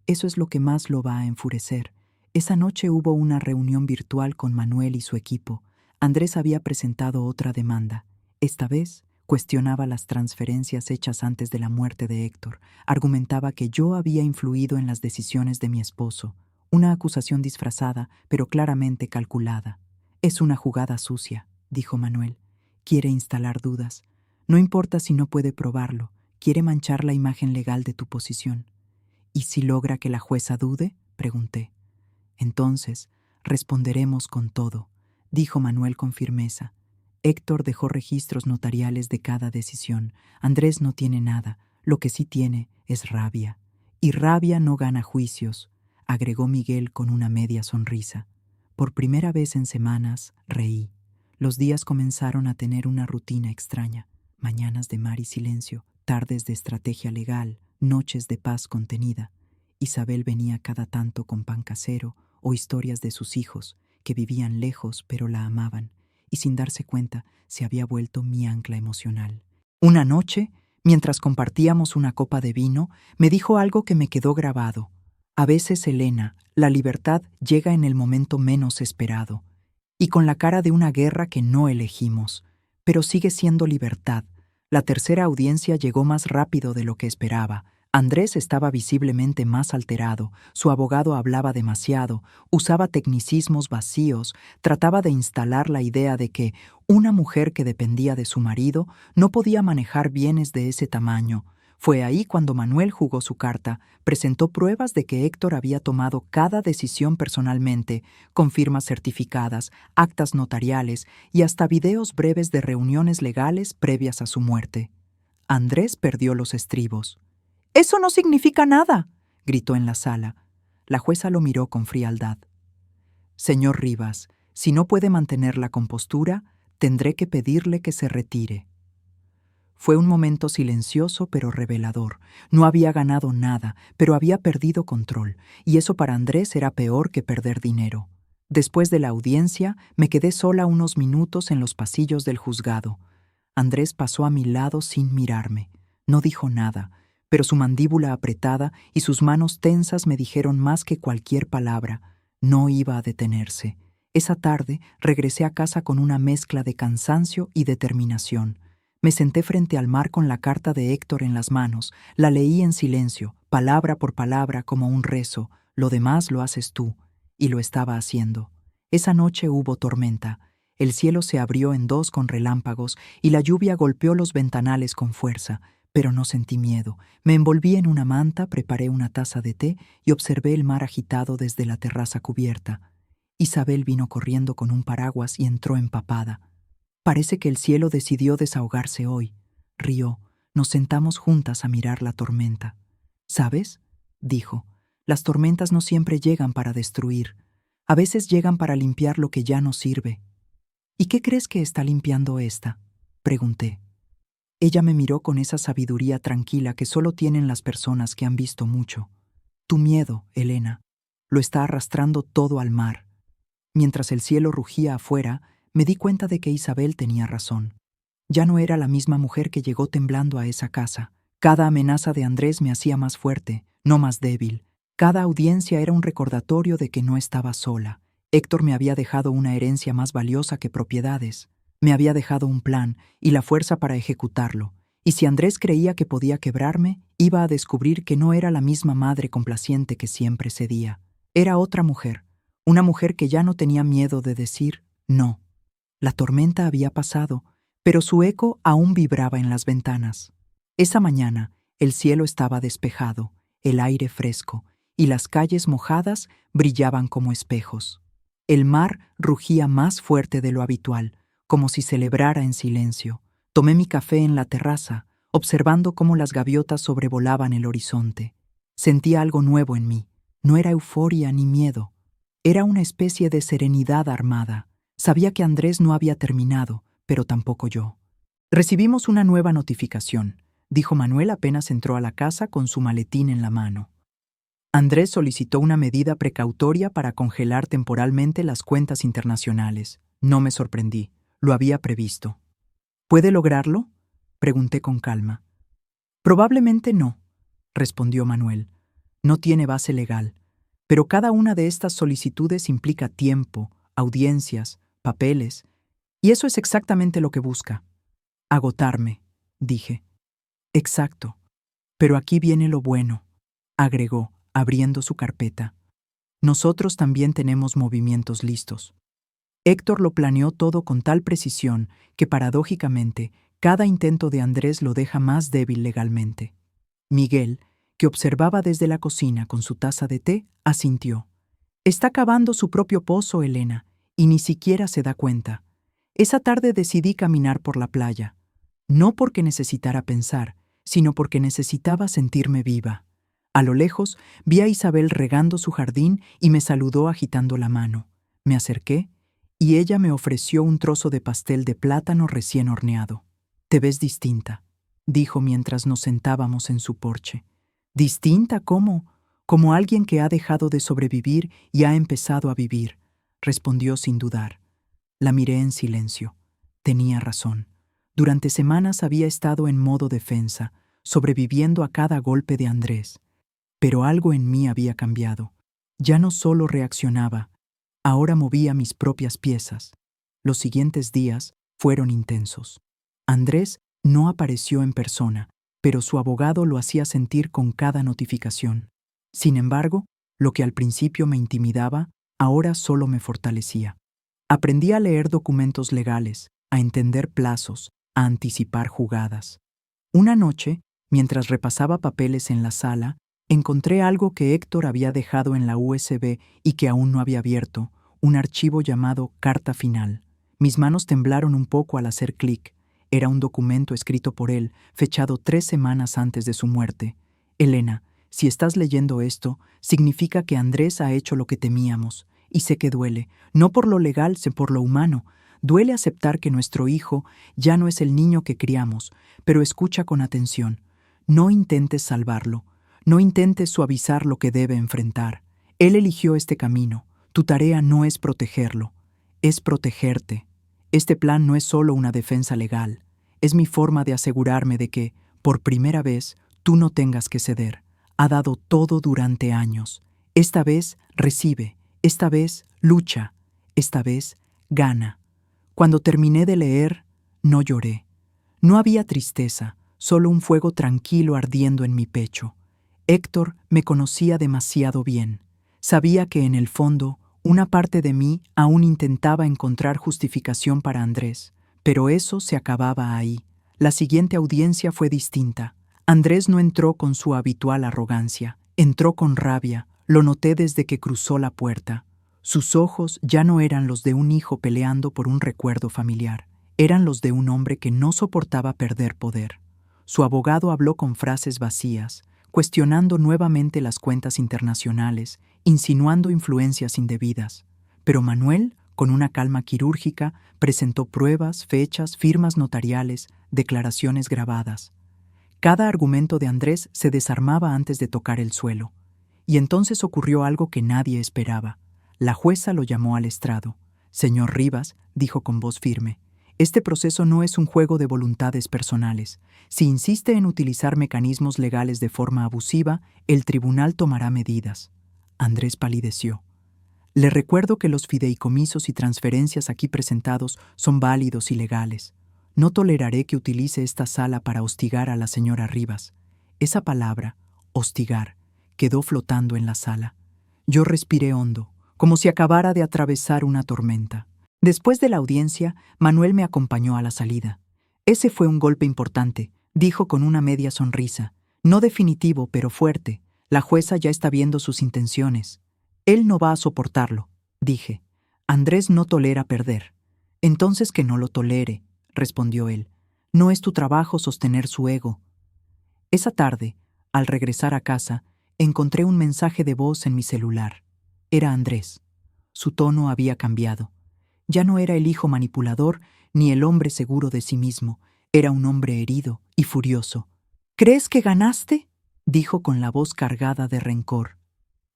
Eso es lo que más lo va a enfurecer. Esa noche hubo una reunión virtual con Manuel y su equipo. Andrés había presentado otra demanda. Esta vez cuestionaba las transferencias hechas antes de la muerte de Héctor. Argumentaba que yo había influido en las decisiones de mi esposo. Una acusación disfrazada, pero claramente calculada. Es una jugada sucia, dijo Manuel. Quiere instalar dudas. No importa si no puede probarlo. Quiere manchar la imagen legal de tu posición. ¿Y si logra que la jueza dude?, pregunté. Entonces, responderemos con todo, dijo Manuel con firmeza. Héctor dejó registros notariales de cada decisión. Andrés no tiene nada, lo que sí tiene es rabia. Y rabia no gana juicios, agregó Miguel con una media sonrisa. Por primera vez en semanas, reí. Los días comenzaron a tener una rutina extraña. Mañanas de mar y silencio, tardes de estrategia legal, noches de paz contenida. Isabel venía cada tanto con pan casero o historias de sus hijos, que vivían lejos pero la amaban, y sin darse cuenta se había vuelto mi ancla emocional. Una noche, mientras compartíamos una copa de vino, me dijo algo que me quedó grabado. A veces, Elena, la libertad llega en el momento menos esperado, y con la cara de una guerra que no elegimos, pero sigue siendo libertad. La tercera audiencia llegó más rápido de lo que esperaba. Andrés estaba visiblemente más alterado, su abogado hablaba demasiado, usaba tecnicismos vacíos, trataba de instalar la idea de que una mujer que dependía de su marido no podía manejar bienes de ese tamaño. Fue ahí cuando Manuel jugó su carta, presentó pruebas de que Héctor había tomado cada decisión personalmente, con firmas certificadas, actas notariales y hasta videos breves de reuniones legales previas a su muerte. Andrés perdió los estribos. «¡Eso no significa nada!», gritó en la sala. La jueza lo miró con frialdad. «Señor Rivas, si no puede mantener la compostura, tendré que pedirle que se retire». Fue un momento silencioso pero revelador. No había ganado nada, pero había perdido control, y eso para Andrés era peor que perder dinero. Después de la audiencia, me quedé sola unos minutos en los pasillos del juzgado. Andrés pasó a mi lado sin mirarme. No dijo nada, pero su mandíbula apretada y sus manos tensas me dijeron más que cualquier palabra. No iba a detenerse. Esa tarde regresé a casa con una mezcla de cansancio y determinación. Me senté frente al mar con la carta de Héctor en las manos. La leí en silencio, palabra por palabra, como un rezo. Lo demás lo haces tú. Y lo estaba haciendo. Esa noche hubo tormenta. El cielo se abrió en dos con relámpagos y la lluvia golpeó los ventanales con fuerza. Pero no sentí miedo. Me envolví en una manta, preparé una taza de té y observé el mar agitado desde la terraza cubierta. Isabel vino corriendo con un paraguas y entró empapada. «Parece que el cielo decidió desahogarse hoy», rió. Nos sentamos juntas a mirar la tormenta. «¿Sabes?», dijo, Las tormentas no siempre llegan para destruir. A veces llegan para limpiar lo que ya no sirve. ¿Y qué crees que está limpiando esta?, pregunté. Ella me miró con esa sabiduría tranquila que solo tienen las personas que han visto mucho. Tu miedo, Elena, lo está arrastrando todo al mar. Mientras el cielo rugía afuera, me di cuenta de que Isabel tenía razón. Ya no era la misma mujer que llegó temblando a esa casa. Cada amenaza de Andrés me hacía más fuerte, no más débil. Cada audiencia era un recordatorio de que no estaba sola. Héctor me había dejado una herencia más valiosa que propiedades. Me había dejado un plan y la fuerza para ejecutarlo. Y si Andrés creía que podía quebrarme, iba a descubrir que no era la misma madre complaciente que siempre cedía. Era otra mujer, una mujer que ya no tenía miedo de decir no. La tormenta había pasado, pero su eco aún vibraba en las ventanas. Esa mañana, el cielo estaba despejado, el aire fresco, y las calles mojadas brillaban como espejos. El mar rugía más fuerte de lo habitual, como si celebrara en silencio. Tomé mi café en la terraza, observando cómo las gaviotas sobrevolaban el horizonte. Sentía algo nuevo en mí. No era euforia ni miedo. Era una especie de serenidad armada. Sabía que Andrés no había terminado, pero tampoco yo. Recibimos una nueva notificación, dijo Manuel apenas entró a la casa con su maletín en la mano. Andrés solicitó una medida precautoria para congelar temporalmente las cuentas internacionales. No me sorprendí, lo había previsto. ¿Puede lograrlo?, pregunté con calma. Probablemente no, respondió Manuel. No tiene base legal, pero cada una de estas solicitudes implica tiempo, audiencias, papeles, y eso es exactamente lo que busca. Agotarme, dije. Exacto. Pero aquí viene lo bueno, agregó, abriendo su carpeta. Nosotros también tenemos movimientos listos. Héctor lo planeó todo con tal precisión que, paradójicamente, cada intento de Andrés lo deja más débil legalmente. Miguel, que observaba desde la cocina con su taza de té, asintió. Está cavando su propio pozo, Elena, y ni siquiera se da cuenta. Esa tarde decidí caminar por la playa, no porque necesitara pensar, sino porque necesitaba sentirme viva. A lo lejos vi a Isabel regando su jardín y me saludó agitando la mano. Me acerqué y ella me ofreció un trozo de pastel de plátano recién horneado. «Te ves distinta», dijo mientras nos sentábamos en su porche. «¿Distinta cómo? Como alguien que ha dejado de sobrevivir y ha empezado a vivir», respondió sin dudar. La miré en silencio. Tenía razón. Durante semanas había estado en modo defensa, sobreviviendo a cada golpe de Andrés. Pero algo en mí había cambiado. Ya no solo reaccionaba, ahora movía mis propias piezas. Los siguientes días fueron intensos. Andrés no apareció en persona, pero su abogado lo hacía sentir con cada notificación. Sin embargo, lo que al principio me intimidaba, ahora solo me fortalecía. Aprendí a leer documentos legales, a entender plazos, a anticipar jugadas. Una noche, mientras repasaba papeles en la sala, encontré algo que Héctor había dejado en la USB y que aún no había abierto, un archivo llamado Carta Final. Mis manos temblaron un poco al hacer clic. Era un documento escrito por él, fechado 3 semanas antes de su muerte. Elena, si estás leyendo esto, significa que Andrés ha hecho lo que temíamos. Y sé que duele, no por lo legal, sino por lo humano. Duele aceptar que nuestro hijo ya no es el niño que criamos, pero escucha con atención. No intentes salvarlo. No intentes suavizar lo que debe enfrentar. Él eligió este camino. Tu tarea no es protegerlo, es protegerte. Este plan no es solo una defensa legal. Es mi forma de asegurarme de que, por primera vez, tú no tengas que ceder. Ha dado todo durante años. Esta vez recibe. Esta vez lucha. Esta vez gana. Cuando terminé de leer, no lloré. No había tristeza, solo un fuego tranquilo ardiendo en mi pecho. Héctor me conocía demasiado bien. Sabía que en el fondo, una parte de mí aún intentaba encontrar justificación para Andrés, pero eso se acababa ahí. La siguiente audiencia fue distinta. Andrés no entró con su habitual arrogancia, entró con rabia, lo noté desde que cruzó la puerta. Sus ojos ya no eran los de un hijo peleando por un recuerdo familiar, eran los de un hombre que no soportaba perder poder. Su abogado habló con frases vacías, cuestionando nuevamente las cuentas internacionales, insinuando influencias indebidas. Pero Manuel, con una calma quirúrgica, presentó pruebas, fechas, firmas notariales, declaraciones grabadas. Cada argumento de Andrés se desarmaba antes de tocar el suelo. Y entonces ocurrió algo que nadie esperaba. La jueza lo llamó al estrado. «Señor Rivas», dijo con voz firme, «este proceso no es un juego de voluntades personales. Si insiste en utilizar mecanismos legales de forma abusiva, el tribunal tomará medidas». Andrés palideció. «Le recuerdo que los fideicomisos y transferencias aquí presentados son válidos y legales. No toleraré que utilice esta sala para hostigar a la señora Rivas». Esa palabra, hostigar, quedó flotando en la sala. Yo respiré hondo, como si acabara de atravesar una tormenta. Después de la audiencia, Manuel me acompañó a la salida. «Ese fue un golpe importante», dijo con una media sonrisa. «No definitivo, pero fuerte. La jueza ya está viendo sus intenciones». «Él no va a soportarlo», dije. «Andrés no tolera perder». «Entonces que no lo tolere», respondió él. «No es tu trabajo sostener su ego». Esa tarde, al regresar a casa, encontré un mensaje de voz en mi celular. Era Andrés. Su tono había cambiado. Ya no era el hijo manipulador ni el hombre seguro de sí mismo. Era un hombre herido y furioso. «¿Crees que ganaste?», dijo con la voz cargada de rencor.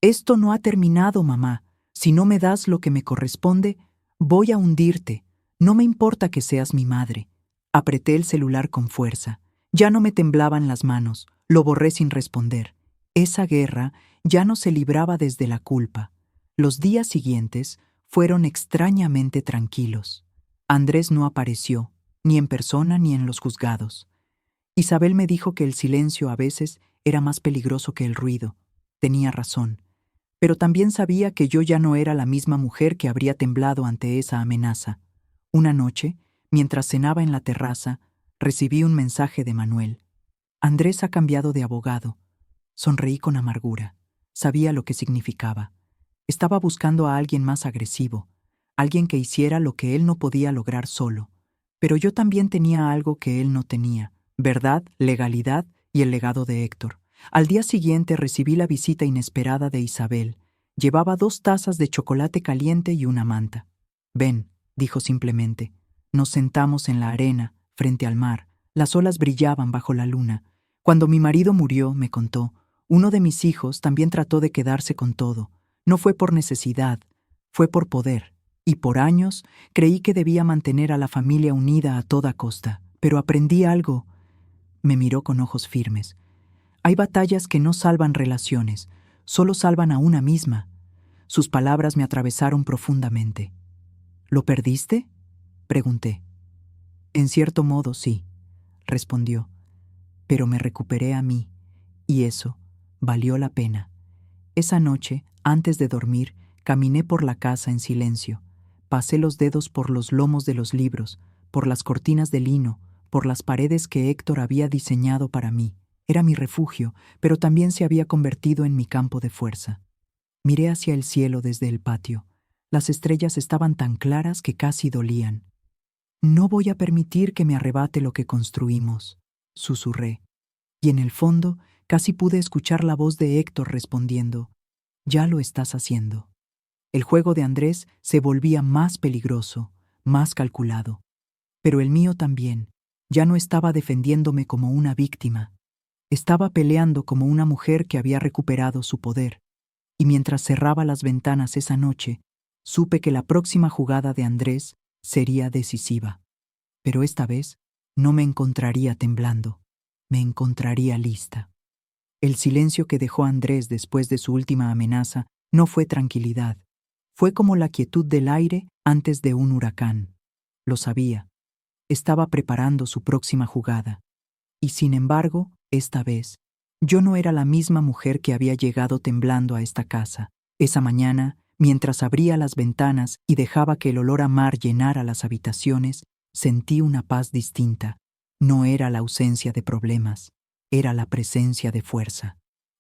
«Esto no ha terminado, mamá. Si no me das lo que me corresponde, voy a hundirte. No me importa que seas mi madre». Apreté el celular con fuerza. Ya no me temblaban las manos. Lo borré sin responder. Esa guerra ya no se libraba desde la culpa. Los días siguientes fueron extrañamente tranquilos. Andrés no apareció, ni en persona ni en los juzgados. Isabel me dijo que el silencio a veces era más peligroso que el ruido. Tenía razón. Pero también sabía que yo ya no era la misma mujer que habría temblado ante esa amenaza. Una noche, mientras cenaba en la terraza, recibí un mensaje de Manuel. «Andrés ha cambiado de abogado». Sonreí con amargura. Sabía lo que significaba. Estaba buscando a alguien más agresivo, alguien que hiciera lo que él no podía lograr solo. Pero yo también tenía algo que él no tenía: verdad, legalidad y el legado de Héctor. Al día siguiente recibí la visita inesperada de Isabel. Llevaba 2 tazas de chocolate caliente y una manta. «Ven», dijo simplemente. Nos sentamos en la arena, frente al mar. Las olas brillaban bajo la luna. Cuando mi marido murió, me contó, uno de mis hijos también trató de quedarse con todo. No fue por necesidad, fue por poder. Y por años creí que debía mantener a la familia unida a toda costa. Pero aprendí algo. Me miró con ojos firmes. Hay batallas que no salvan relaciones, solo salvan a una misma. Sus palabras me atravesaron profundamente. ¿Lo perdiste?, pregunté. En cierto modo, sí, respondió. Pero me recuperé a mí, y eso valió la pena. Esa noche, antes de dormir, caminé por la casa en silencio. Pasé los dedos por los lomos de los libros, por las cortinas de lino, por las paredes que Héctor había diseñado para mí. Era mi refugio, pero también se había convertido en mi campo de fuerza. Miré hacia el cielo desde el patio. Las estrellas estaban tan claras que casi dolían. «No voy a permitir que me arrebate lo que construimos», susurré. Y en el fondo casi pude escuchar la voz de Héctor respondiendo, «Ya lo estás haciendo». El juego de Andrés se volvía más peligroso, más calculado. Pero el mío también. Ya no estaba defendiéndome como una víctima. Estaba peleando como una mujer que había recuperado su poder. Y mientras cerraba las ventanas esa noche, supe que la próxima jugada de Andrés sería decisiva. Pero esta vez no me encontraría temblando, me encontraría lista. El silencio que dejó Andrés después de su última amenaza no fue tranquilidad. Fue como la quietud del aire antes de un huracán. Lo sabía. Estaba preparando su próxima jugada. Y sin embargo, esta vez, yo no era la misma mujer que había llegado temblando a esta casa. Esa mañana, mientras abría las ventanas y dejaba que el olor a mar llenara las habitaciones, sentí una paz distinta. No era la ausencia de problemas, era la presencia de fuerza.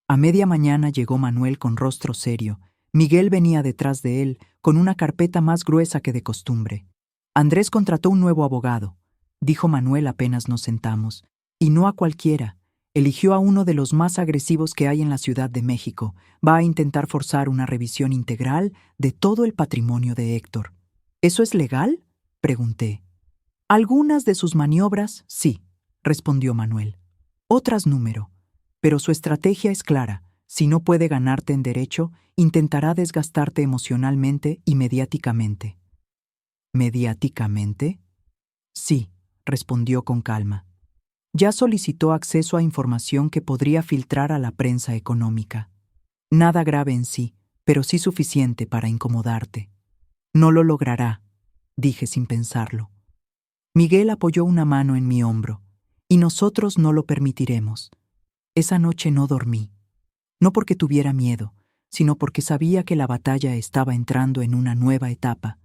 A media mañana llegó Manuel con rostro serio. Miguel venía detrás de él, con una carpeta más gruesa que de costumbre. «Andrés contrató un nuevo abogado», dijo Manuel apenas nos sentamos. «Y no a cualquiera. Eligió a uno de los más agresivos que hay en la Ciudad de México. Va a intentar forzar una revisión integral de todo el patrimonio de Héctor. ¿Eso es legal?, pregunté. Algunas de sus maniobras, sí, respondió Manuel. Otras número. Pero su estrategia es clara. Si no puede ganarte en derecho, intentará desgastarte emocionalmente y mediáticamente. ¿Mediáticamente? Sí, respondió con calma. Ya solicitó acceso a información que podría filtrar a la prensa económica. Nada grave en sí, pero sí suficiente para incomodarte. No lo logrará, dije sin pensarlo. Miguel apoyó una mano en mi hombro, y nosotros no lo permitiremos. Esa noche no dormí, no porque tuviera miedo, sino porque sabía que la batalla estaba entrando en una nueva etapa.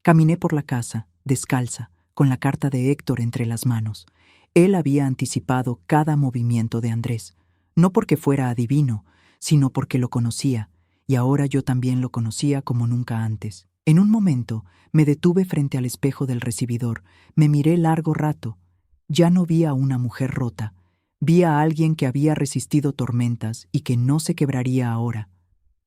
Caminé por la casa, descalza, con la carta de Héctor entre las manos. Él había anticipado cada movimiento de Andrés, no porque fuera adivino, sino porque lo conocía, y ahora yo también lo conocía como nunca antes. En un momento me detuve frente al espejo del recibidor, me miré largo rato. Ya no vi a una mujer rota, vi a alguien que había resistido tormentas y que no se quebraría ahora.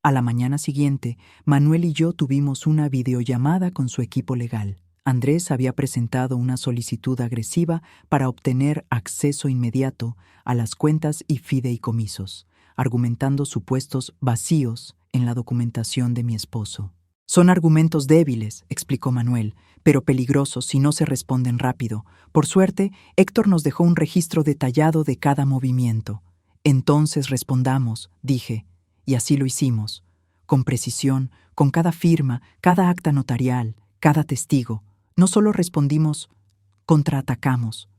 A la mañana siguiente, Manuel y yo tuvimos una videollamada con su equipo legal. Andrés había presentado una solicitud agresiva para obtener acceso inmediato a las cuentas y fideicomisos, argumentando supuestos vacíos en la documentación de mi esposo. Son argumentos débiles, explicó Manuel, pero peligrosos si no se responden rápido. Por suerte, Héctor nos dejó un registro detallado de cada movimiento. Entonces respondamos, dije, y así lo hicimos, con precisión, con cada firma, cada acta notarial, cada testigo. No solo respondimos, contraatacamos.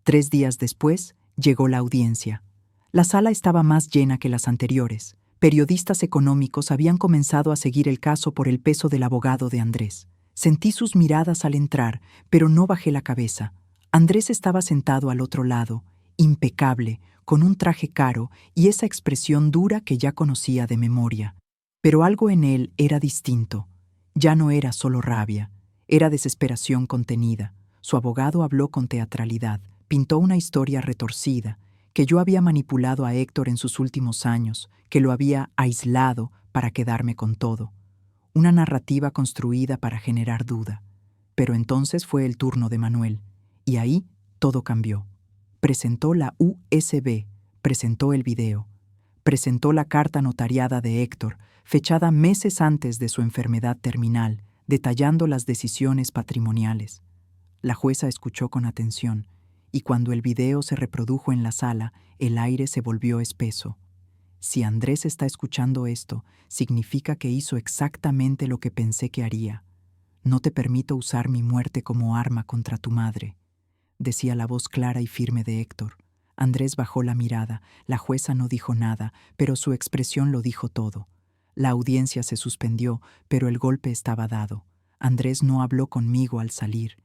3 días después, llegó la audiencia. La sala estaba más llena que las anteriores. Periodistas económicos habían comenzado a seguir el caso por el peso del abogado de Andrés. Sentí sus miradas al entrar, pero no bajé la cabeza. Andrés estaba sentado al otro lado, impecable, con un traje caro y esa expresión dura que ya conocía de memoria. Pero algo en él era distinto. Ya no era solo rabia, era desesperación contenida. Su abogado habló con teatralidad, pintó una historia retorcida, que yo había manipulado a Héctor en sus últimos años, que lo había aislado para quedarme con todo. Una narrativa construida para generar duda. Pero entonces fue el turno de Manuel, y ahí todo cambió. Presentó la USB, presentó el video, presentó la carta notariada de Héctor, fechada meses antes de su enfermedad terminal, detallando las decisiones patrimoniales. La jueza escuchó con atención, y cuando el video se reprodujo en la sala, el aire se volvió espeso. Si Andrés está escuchando esto, significa que hizo exactamente lo que pensé que haría. No te permito usar mi muerte como arma contra tu madre, decía la voz clara y firme de Héctor. Andrés bajó la mirada, la jueza no dijo nada, pero su expresión lo dijo todo. La audiencia se suspendió, pero el golpe estaba dado. Andrés no habló conmigo al salir.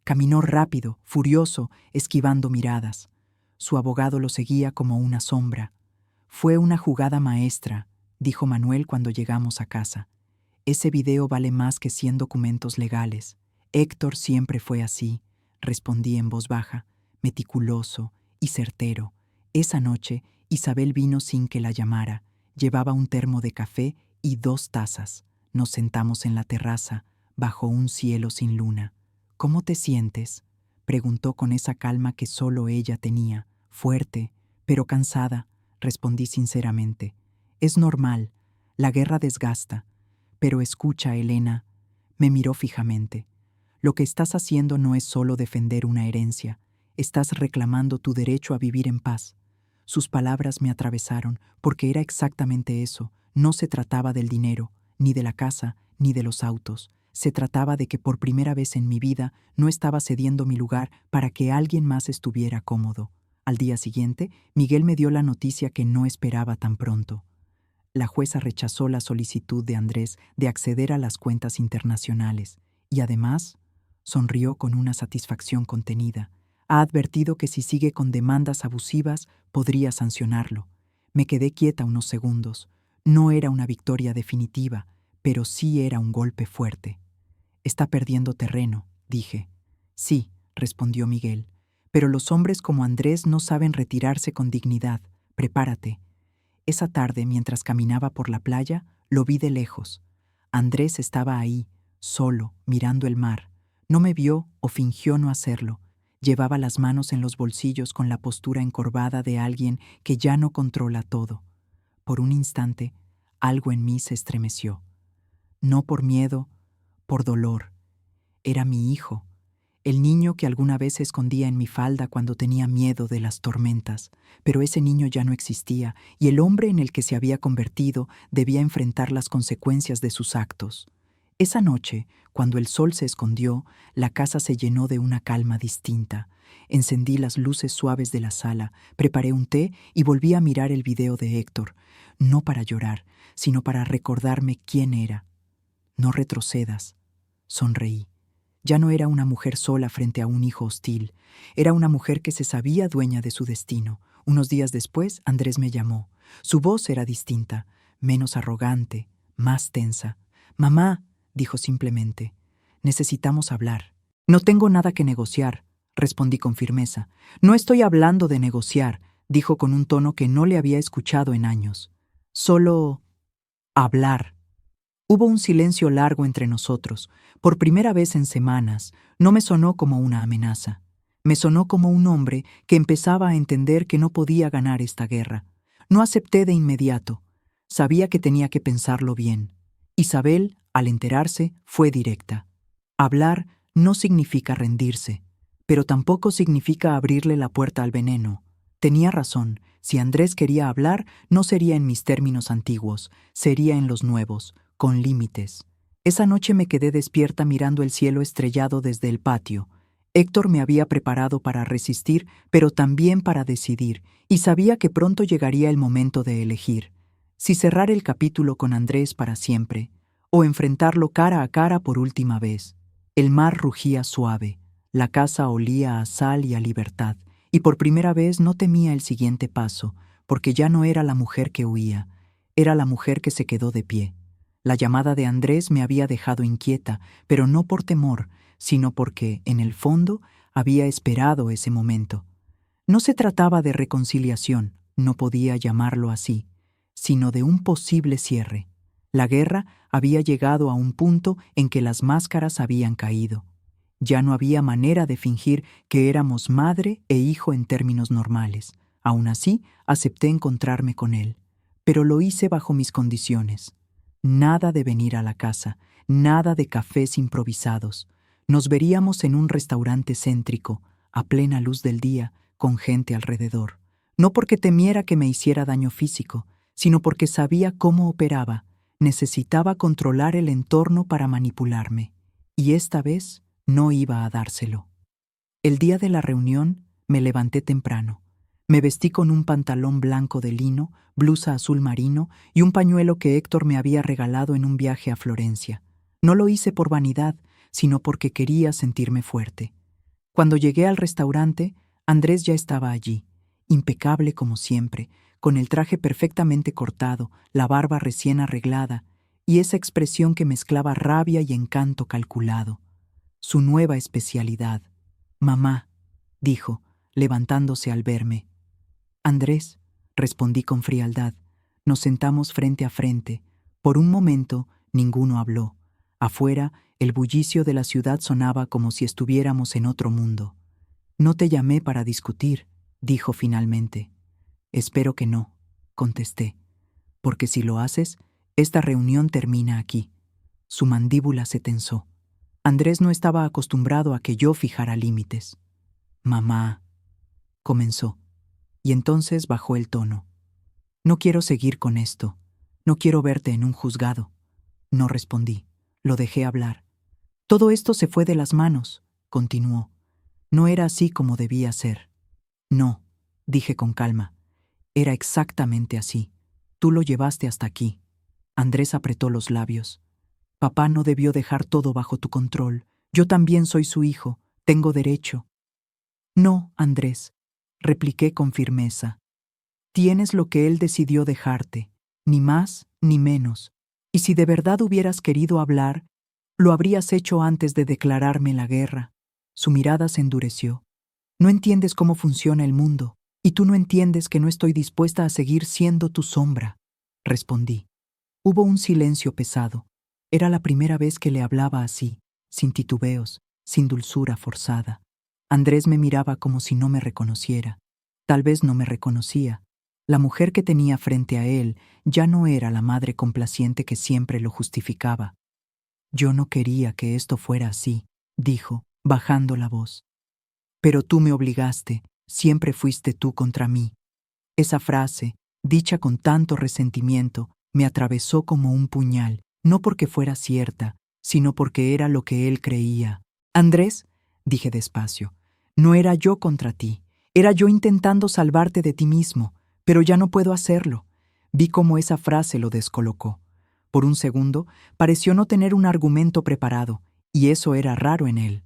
Caminó rápido, furioso, esquivando miradas. Su abogado lo seguía como una sombra. Fue una jugada maestra, dijo Manuel cuando llegamos a casa. Ese video vale más que 100 documentos legales. Héctor siempre fue así, respondí en voz baja, meticuloso y certero. Esa noche, Isabel vino sin que la llamara. Llevaba un termo de café y 2 tazas. Nos sentamos en la terraza, bajo un cielo sin luna. ¿Cómo te sientes?, preguntó con esa calma que solo ella tenía. Fuerte, pero cansada, respondí sinceramente. Es normal, la guerra desgasta. Pero escucha, Elena, me miró fijamente. Lo que estás haciendo no es solo defender una herencia, estás reclamando tu derecho a vivir en paz. Sus palabras me atravesaron, porque era exactamente eso. No se trataba del dinero, ni de la casa, ni de los autos. Se trataba de que por primera vez en mi vida no estaba cediendo mi lugar para que alguien más estuviera cómodo. Al día siguiente, Miguel me dio la noticia que no esperaba tan pronto. La jueza rechazó la solicitud de Andrés de acceder a las cuentas internacionales y además sonrió con una satisfacción contenida. Ha advertido que si sigue con demandas abusivas podría sancionarlo. Me quedé quieta unos segundos. No era una victoria definitiva, pero sí era un golpe fuerte. Está perdiendo terreno, dije. Sí, respondió Miguel, Pero los hombres como Andrés no saben retirarse con dignidad. Prepárate. Esa tarde, mientras caminaba por la playa, lo vi de lejos. Andrés estaba ahí, solo, mirando el mar. No me vio o fingió no hacerlo. Llevaba las manos en los bolsillos con la postura encorvada de alguien que ya no controla todo. Por un instante, algo en mí se estremeció. No por miedo, por dolor. Era mi hijo, el niño que alguna vez se escondía en mi falda cuando tenía miedo de las tormentas, pero ese niño ya no existía y el hombre en el que se había convertido debía enfrentar las consecuencias de sus actos. Esa noche, cuando el sol se escondió, la casa se llenó de una calma distinta. Encendí las luces suaves de la sala, preparé un té y volví a mirar el video de Héctor, no para llorar, sino para recordarme quién era. No retrocedas, sonreí. Ya no era una mujer sola frente a un hijo hostil. Era una mujer que se sabía dueña de su destino. Unos días después, Andrés me llamó. Su voz era distinta, menos arrogante, más tensa. «Mamá», dijo simplemente, «necesitamos hablar». «No tengo nada que negociar», respondí con firmeza. «No estoy hablando de negociar», dijo con un tono que no le había escuchado en años. «Solo hablar». Hubo un silencio largo entre nosotros. Por primera vez en semanas, no me sonó como una amenaza. Me sonó como un hombre que empezaba a entender que no podía ganar esta guerra. No acepté de inmediato. Sabía que tenía que pensarlo bien. Isabel, al enterarse, fue directa. Hablar no significa rendirse, pero tampoco significa abrirle la puerta al veneno. Tenía razón. Si Andrés quería hablar, no sería en mis términos antiguos, sería en los nuevos, con límites. Esa noche me quedé despierta mirando el cielo estrellado desde el patio. Héctor me había preparado para resistir, pero también para decidir, y sabía que pronto llegaría el momento de elegir. Si cerrar el capítulo con Andrés para siempre, o enfrentarlo cara a cara por última vez. El mar rugía suave, la casa olía a sal y a libertad, y por primera vez no temía el siguiente paso, porque ya no era la mujer que huía, era la mujer que se quedó de pie. La llamada de Andrés me había dejado inquieta, pero no por temor, sino porque, en el fondo, había esperado ese momento. No se trataba de reconciliación, no podía llamarlo así, sino de un posible cierre. La guerra había llegado a un punto en que las máscaras habían caído. Ya no había manera de fingir que éramos madre e hijo en términos normales. Aún así, acepté encontrarme con él, pero lo hice bajo mis condiciones. Nada de venir a la casa, nada de cafés improvisados. Nos veríamos en un restaurante céntrico, a plena luz del día, con gente alrededor. No porque temiera que me hiciera daño físico, sino porque sabía cómo operaba. Necesitaba controlar el entorno para manipularme. Y esta vez no iba a dárselo. El día de la reunión me levanté temprano. Me vestí con un pantalón blanco de lino, blusa azul marino y un pañuelo que Héctor me había regalado en un viaje a Florencia. No lo hice por vanidad, sino porque quería sentirme fuerte. Cuando llegué al restaurante, Andrés ya estaba allí, impecable como siempre, con el traje perfectamente cortado, la barba recién arreglada y esa expresión que mezclaba rabia y encanto calculado. Su nueva especialidad. «Mamá», dijo, levantándose al verme. «Andrés», respondí con frialdad. Nos sentamos frente a frente. Por un momento, ninguno habló. Afuera, el bullicio de la ciudad sonaba como si estuviéramos en otro mundo. «No te llamé para discutir», dijo finalmente. «Espero que no», contesté, «porque si lo haces, esta reunión termina aquí». Su mandíbula se tensó. Andrés no estaba acostumbrado a que yo fijara límites. «Mamá», comenzó, y entonces bajó el tono. «No quiero seguir con esto. No quiero verte en un juzgado». No respondí. Lo dejé hablar. «Todo esto se fue de las manos», continuó. «No era así como debía ser». «No», dije con calma. «Era exactamente así. Tú lo llevaste hasta aquí». Andrés apretó los labios. «Papá no debió dejar todo bajo tu control. Yo también soy su hijo. Tengo derecho». «No, Andrés», repliqué con firmeza. «Tienes lo que él decidió dejarte, ni más ni menos. Y si de verdad hubieras querido hablar, lo habrías hecho antes de declararme la guerra». Su mirada se endureció. No entiendes cómo funciona el mundo, y tú no entiendes que no estoy dispuesta a seguir siendo tu sombra, respondí. Hubo un silencio pesado. Era la primera vez que le hablaba así, sin titubeos, sin dulzura forzada. Andrés me miraba como si no me reconociera. Tal vez no me reconocía. La mujer que tenía frente a él ya no era la madre complaciente que siempre lo justificaba. Yo no quería que esto fuera así, dijo, bajando la voz. Pero tú me obligaste, siempre fuiste tú contra mí. Esa frase, dicha con tanto resentimiento, me atravesó como un puñal, no porque fuera cierta, sino porque era lo que él creía. Andrés, dije despacio, no era yo contra ti, era yo intentando salvarte de ti mismo, pero ya no puedo hacerlo. Vi cómo esa frase lo descolocó. Por un segundo, pareció no tener un argumento preparado, y eso era raro en él.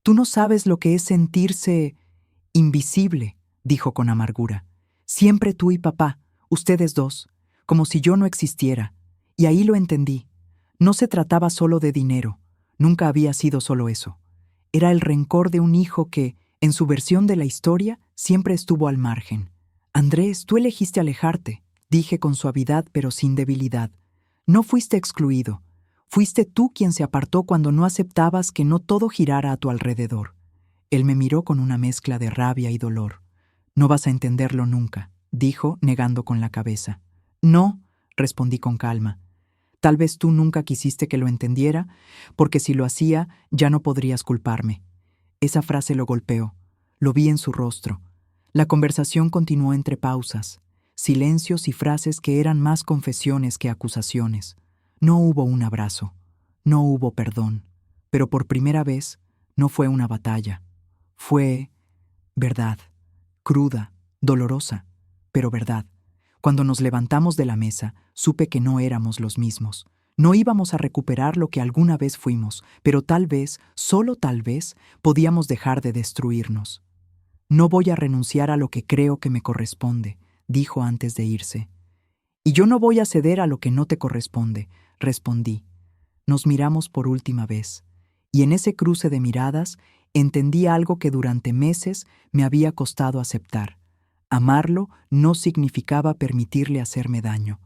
Tú no sabes lo que es sentirse invisible, dijo con amargura. Siempre tú y papá, ustedes dos, como si yo no existiera. Y ahí lo entendí. No se trataba solo de dinero, nunca había sido solo eso. Era el rencor de un hijo que, en su versión de la historia, siempre estuvo al margen. Andrés, tú elegiste alejarte, dije con suavidad pero sin debilidad. No fuiste excluido. Fuiste tú quien se apartó cuando no aceptabas que no todo girara a tu alrededor. Él me miró con una mezcla de rabia y dolor. No vas a entenderlo nunca, dijo, negando con la cabeza. No, respondí con calma. Tal vez tú nunca quisiste que lo entendiera, porque si lo hacía, ya no podrías culparme. Esa frase lo golpeó. Lo vi en su rostro. La conversación continuó entre pausas, silencios y frases que eran más confesiones que acusaciones. No hubo un abrazo, no hubo perdón, pero por primera vez no fue una batalla. Fue verdad, cruda, dolorosa, pero verdad. Cuando nos levantamos de la mesa, supe que no éramos los mismos. No íbamos a recuperar lo que alguna vez fuimos, pero tal vez, solo tal vez, podíamos dejar de destruirnos. No voy a renunciar a lo que creo que me corresponde, dijo antes de irse. Y yo no voy a ceder a lo que no te corresponde, respondí. Nos miramos por última vez, y en ese cruce de miradas entendí algo que durante meses me había costado aceptar. Amarlo no significaba permitirle hacerme daño.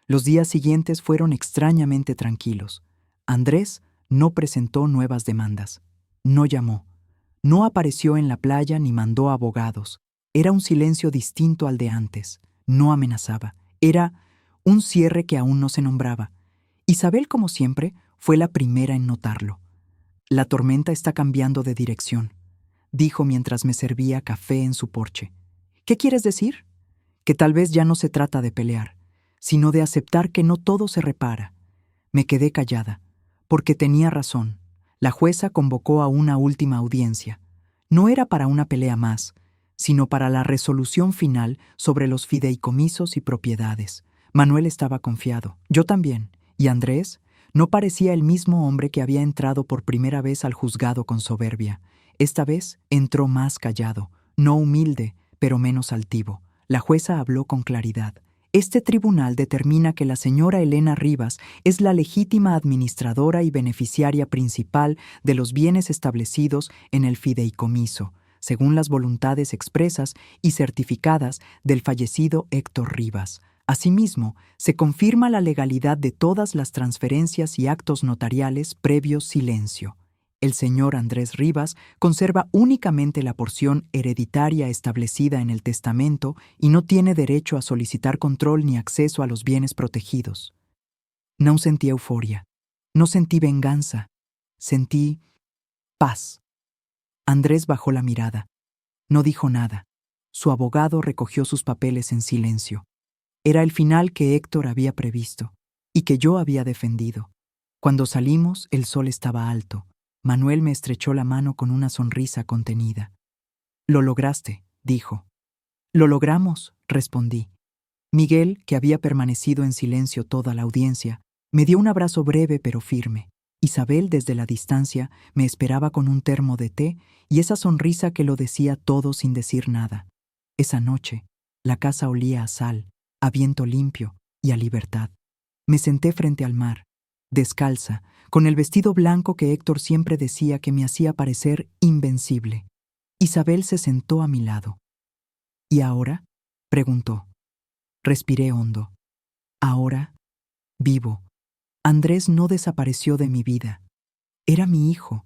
Los días siguientes fueron extrañamente tranquilos. Andrés no presentó nuevas demandas. No llamó. No apareció en la playa ni mandó abogados. Era un silencio distinto al de antes. No amenazaba. Era un cierre que aún no se nombraba. Isabel, como siempre, fue la primera en notarlo. La tormenta está cambiando de dirección, dijo mientras me servía café en su porche. ¿Qué quieres decir? Que tal vez ya no se trata de pelear, sino de aceptar que no todo se repara. Me quedé callada, porque tenía razón. La jueza convocó a una última audiencia. No era para una pelea más, sino para la resolución final sobre los fideicomisos y propiedades. Manuel estaba confiado, yo también, y Andrés no parecía el mismo hombre que había entrado por primera vez al juzgado con soberbia. Esta vez entró más callado, no humilde, pero menos altivo. La jueza habló con claridad. Este tribunal determina que la señora Elena Rivas es la legítima administradora y beneficiaria principal de los bienes establecidos en el fideicomiso, según las voluntades expresas y certificadas del fallecido Héctor Rivas. Asimismo, se confirma la legalidad de todas las transferencias y actos notariales previo silencio. El señor Andrés Rivas conserva únicamente la porción hereditaria establecida en el testamento y no tiene derecho a solicitar control ni acceso a los bienes protegidos. No sentí euforia, no sentí venganza, sentí paz. Andrés bajó la mirada. No dijo nada. Su abogado recogió sus papeles en silencio. Era el final que Héctor había previsto y que yo había defendido. Cuando salimos, el sol estaba alto. Manuel me estrechó la mano con una sonrisa contenida. «Lo lograste», dijo. «Lo logramos», respondí. Miguel, que había permanecido en silencio toda la audiencia, me dio un abrazo breve pero firme. Isabel, desde la distancia, me esperaba con un termo de té y esa sonrisa que lo decía todo sin decir nada. Esa noche, la casa olía a sal, a viento limpio y a libertad. Me senté frente al mar, descalza, con el vestido blanco que Héctor siempre decía que me hacía parecer invencible. Isabel se sentó a mi lado. ¿Y ahora?, preguntó. Respiré hondo. Ahora, vivo. Andrés no desapareció de mi vida. Era mi hijo.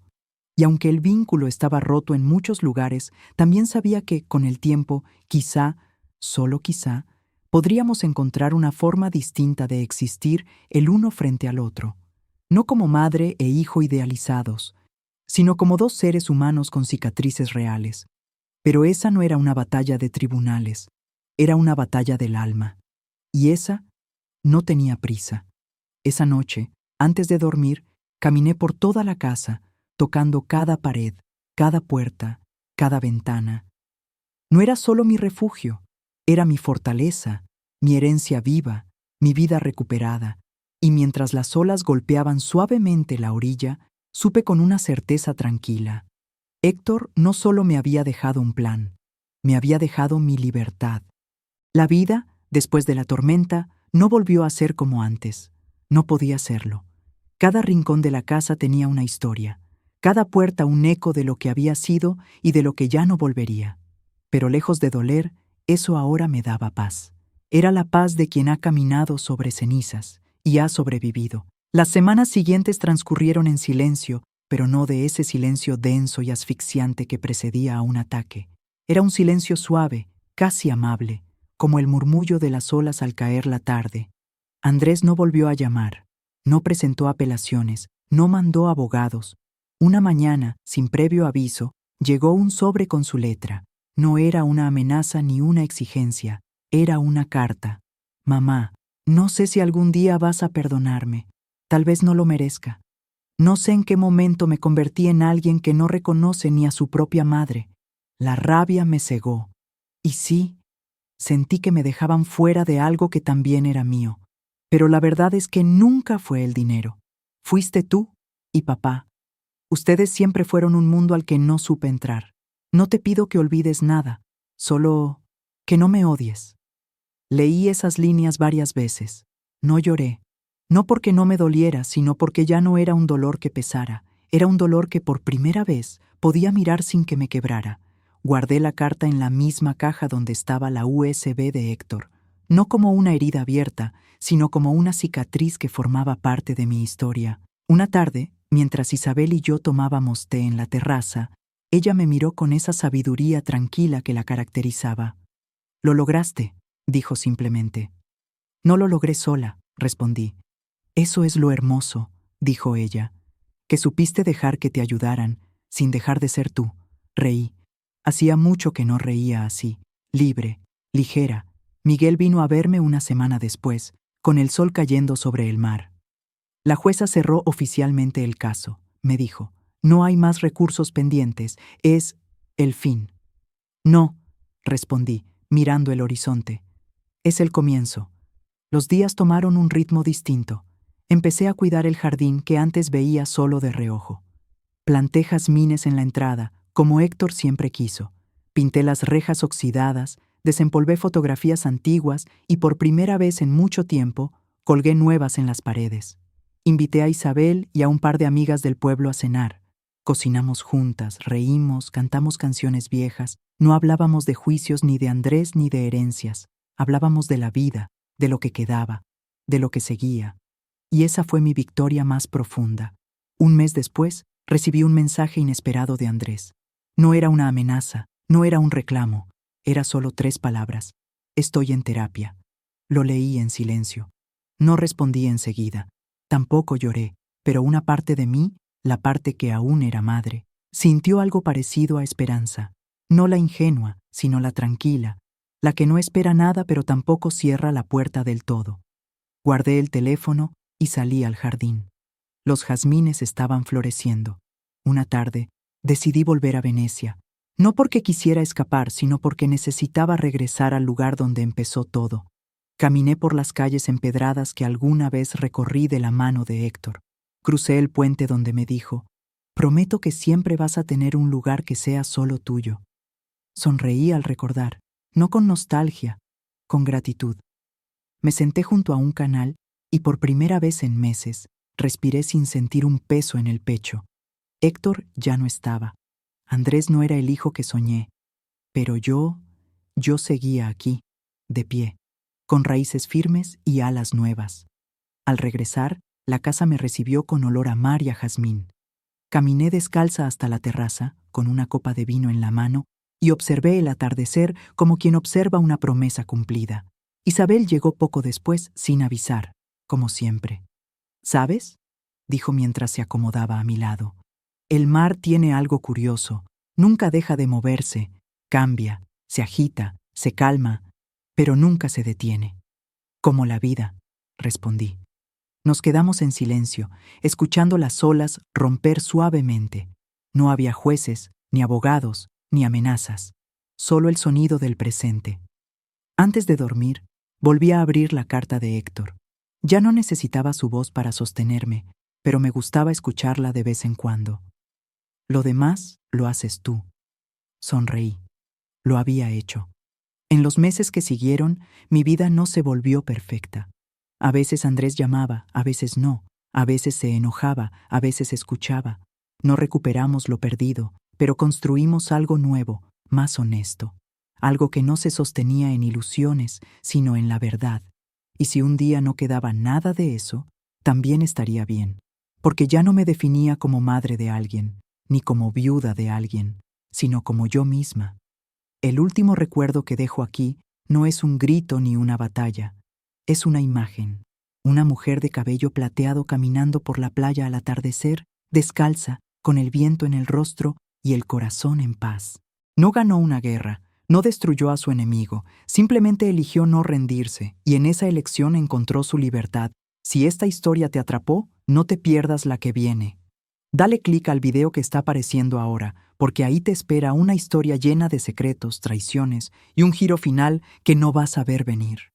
Y aunque el vínculo estaba roto en muchos lugares, también sabía que, con el tiempo, quizá, solo quizá, podríamos encontrar una forma distinta de existir el uno frente al otro, no como madre e hijo idealizados, sino como dos seres humanos con cicatrices reales. Pero esa no era una batalla de tribunales, era una batalla del alma. Y esa no tenía prisa. Esa noche, antes de dormir, caminé por toda la casa, tocando cada pared, cada puerta, cada ventana. No era solo mi refugio, era mi fortaleza, mi herencia viva, mi vida recuperada, y mientras las olas golpeaban suavemente la orilla, supe con una certeza tranquila. Héctor no solo me había dejado un plan, me había dejado mi libertad. La vida, después de la tormenta, no volvió a ser como antes. No podía serlo. Cada rincón de la casa tenía una historia, cada puerta un eco de lo que había sido y de lo que ya no volvería. Pero lejos de doler, eso ahora me daba paz. Era la paz de quien ha caminado sobre cenizas y ha sobrevivido. Las semanas siguientes transcurrieron en silencio, pero no de ese silencio denso y asfixiante que precedía a un ataque. Era un silencio suave, casi amable, como el murmullo de las olas al caer la tarde. Andrés no volvió a llamar, no presentó apelaciones, no mandó abogados. Una mañana, sin previo aviso, llegó un sobre con su letra. No era una amenaza ni una exigencia, era una carta. Mamá, no sé si algún día vas a perdonarme. Tal vez no lo merezca. No sé en qué momento me convertí en alguien que no reconoce ni a su propia madre. La rabia me cegó. Y sí, sentí que me dejaban fuera de algo que también era mío. Pero la verdad es que nunca fue el dinero. Fuiste tú y papá. Ustedes siempre fueron un mundo al que no supe entrar. No te pido que olvides nada, solo que no me odies. Leí esas líneas varias veces. No lloré. No porque no me doliera, sino porque ya no era un dolor que pesara. Era un dolor que por primera vez podía mirar sin que me quebrara. Guardé la carta en la misma caja donde estaba la USB de Héctor, no como una herida abierta, sino como una cicatriz que formaba parte de mi historia. Una tarde, mientras Isabel y yo tomábamos té en la terraza, ella me miró con esa sabiduría tranquila que la caracterizaba. «Lo lograste», dijo simplemente. «No lo logré sola», respondí. «Eso es lo hermoso», dijo ella, «que supiste dejar que te ayudaran, sin dejar de ser tú». Reí. Hacía mucho que no reía así, libre, ligera. Miguel vino a verme una semana después, con el sol cayendo sobre el mar. La jueza cerró oficialmente el caso. Me dijo, «No hay más recursos pendientes, es el fin». «No», respondí, mirando el horizonte. «Es el comienzo». Los días tomaron un ritmo distinto. Empecé a cuidar el jardín que antes veía solo de reojo. Planté jazmines en la entrada, como Héctor siempre quiso. Pinté las rejas oxidadas, desempolvé fotografías antiguas y por primera vez en mucho tiempo colgué nuevas en las paredes. Invité a Isabel y a un par de amigas del pueblo a cenar. Cocinamos juntas, reímos, cantamos canciones viejas. No hablábamos de juicios ni de Andrés ni de herencias. Hablábamos de la vida, de lo que quedaba, de lo que seguía. Y esa fue mi victoria más profunda. Un mes después, recibí un mensaje inesperado de Andrés. No era una amenaza, no era un reclamo, era solo 3 palabras. «Estoy en terapia». Lo leí en silencio. No respondí enseguida. Tampoco lloré, pero una parte de mí, la parte que aún era madre, sintió algo parecido a esperanza. No la ingenua, sino la tranquila, la que no espera nada pero tampoco cierra la puerta del todo. Guardé el teléfono y salí al jardín. Los jazmines estaban floreciendo. Una tarde, decidí volver a Venecia, no porque quisiera escapar, sino porque necesitaba regresar al lugar donde empezó todo. Caminé por las calles empedradas que alguna vez recorrí de la mano de Héctor. Crucé el puente donde me dijo, «Prometo que siempre vas a tener un lugar que sea solo tuyo». Sonreí al recordar, no con nostalgia, con gratitud. Me senté junto a un canal y por primera vez en meses respiré sin sentir un peso en el pecho. Héctor ya no estaba. Andrés no era el hijo que soñé, pero yo seguía aquí, de pie, con raíces firmes y alas nuevas. Al regresar, la casa me recibió con olor a mar y a jazmín. Caminé descalza hasta la terraza, con una copa de vino en la mano, y observé el atardecer como quien observa una promesa cumplida. Isabel llegó poco después, sin avisar, como siempre. ¿Sabes?, dijo mientras se acomodaba a mi lado. El mar tiene algo curioso. Nunca deja de moverse, cambia, se agita, se calma, pero nunca se detiene. Como la vida, respondí. Nos quedamos en silencio, escuchando las olas romper suavemente. No había jueces, ni abogados, ni amenazas, solo el sonido del presente. Antes de dormir, volví a abrir la carta de Héctor. Ya no necesitaba su voz para sostenerme, pero me gustaba escucharla de vez en cuando. Lo demás lo haces tú. Sonreí. Lo había hecho. En los meses que siguieron, mi vida no se volvió perfecta. A veces Andrés llamaba, a veces no, a veces se enojaba, a veces escuchaba. No recuperamos lo perdido, pero construimos algo nuevo, más honesto. Algo que no se sostenía en ilusiones, sino en la verdad. Y si un día no quedaba nada de eso, también estaría bien, porque ya no me definía como madre de alguien, ni como viuda de alguien, sino como yo misma. El último recuerdo que dejo aquí no es un grito ni una batalla, es una imagen. Una mujer de cabello plateado caminando por la playa al atardecer, descalza, con el viento en el rostro y el corazón en paz. No ganó una guerra, no destruyó a su enemigo, simplemente eligió no rendirse, y en esa elección encontró su libertad. Si esta historia te atrapó, no te pierdas la que viene. Dale clic al video que está apareciendo ahora, porque ahí te espera una historia llena de secretos, traiciones y un giro final que no vas a ver venir.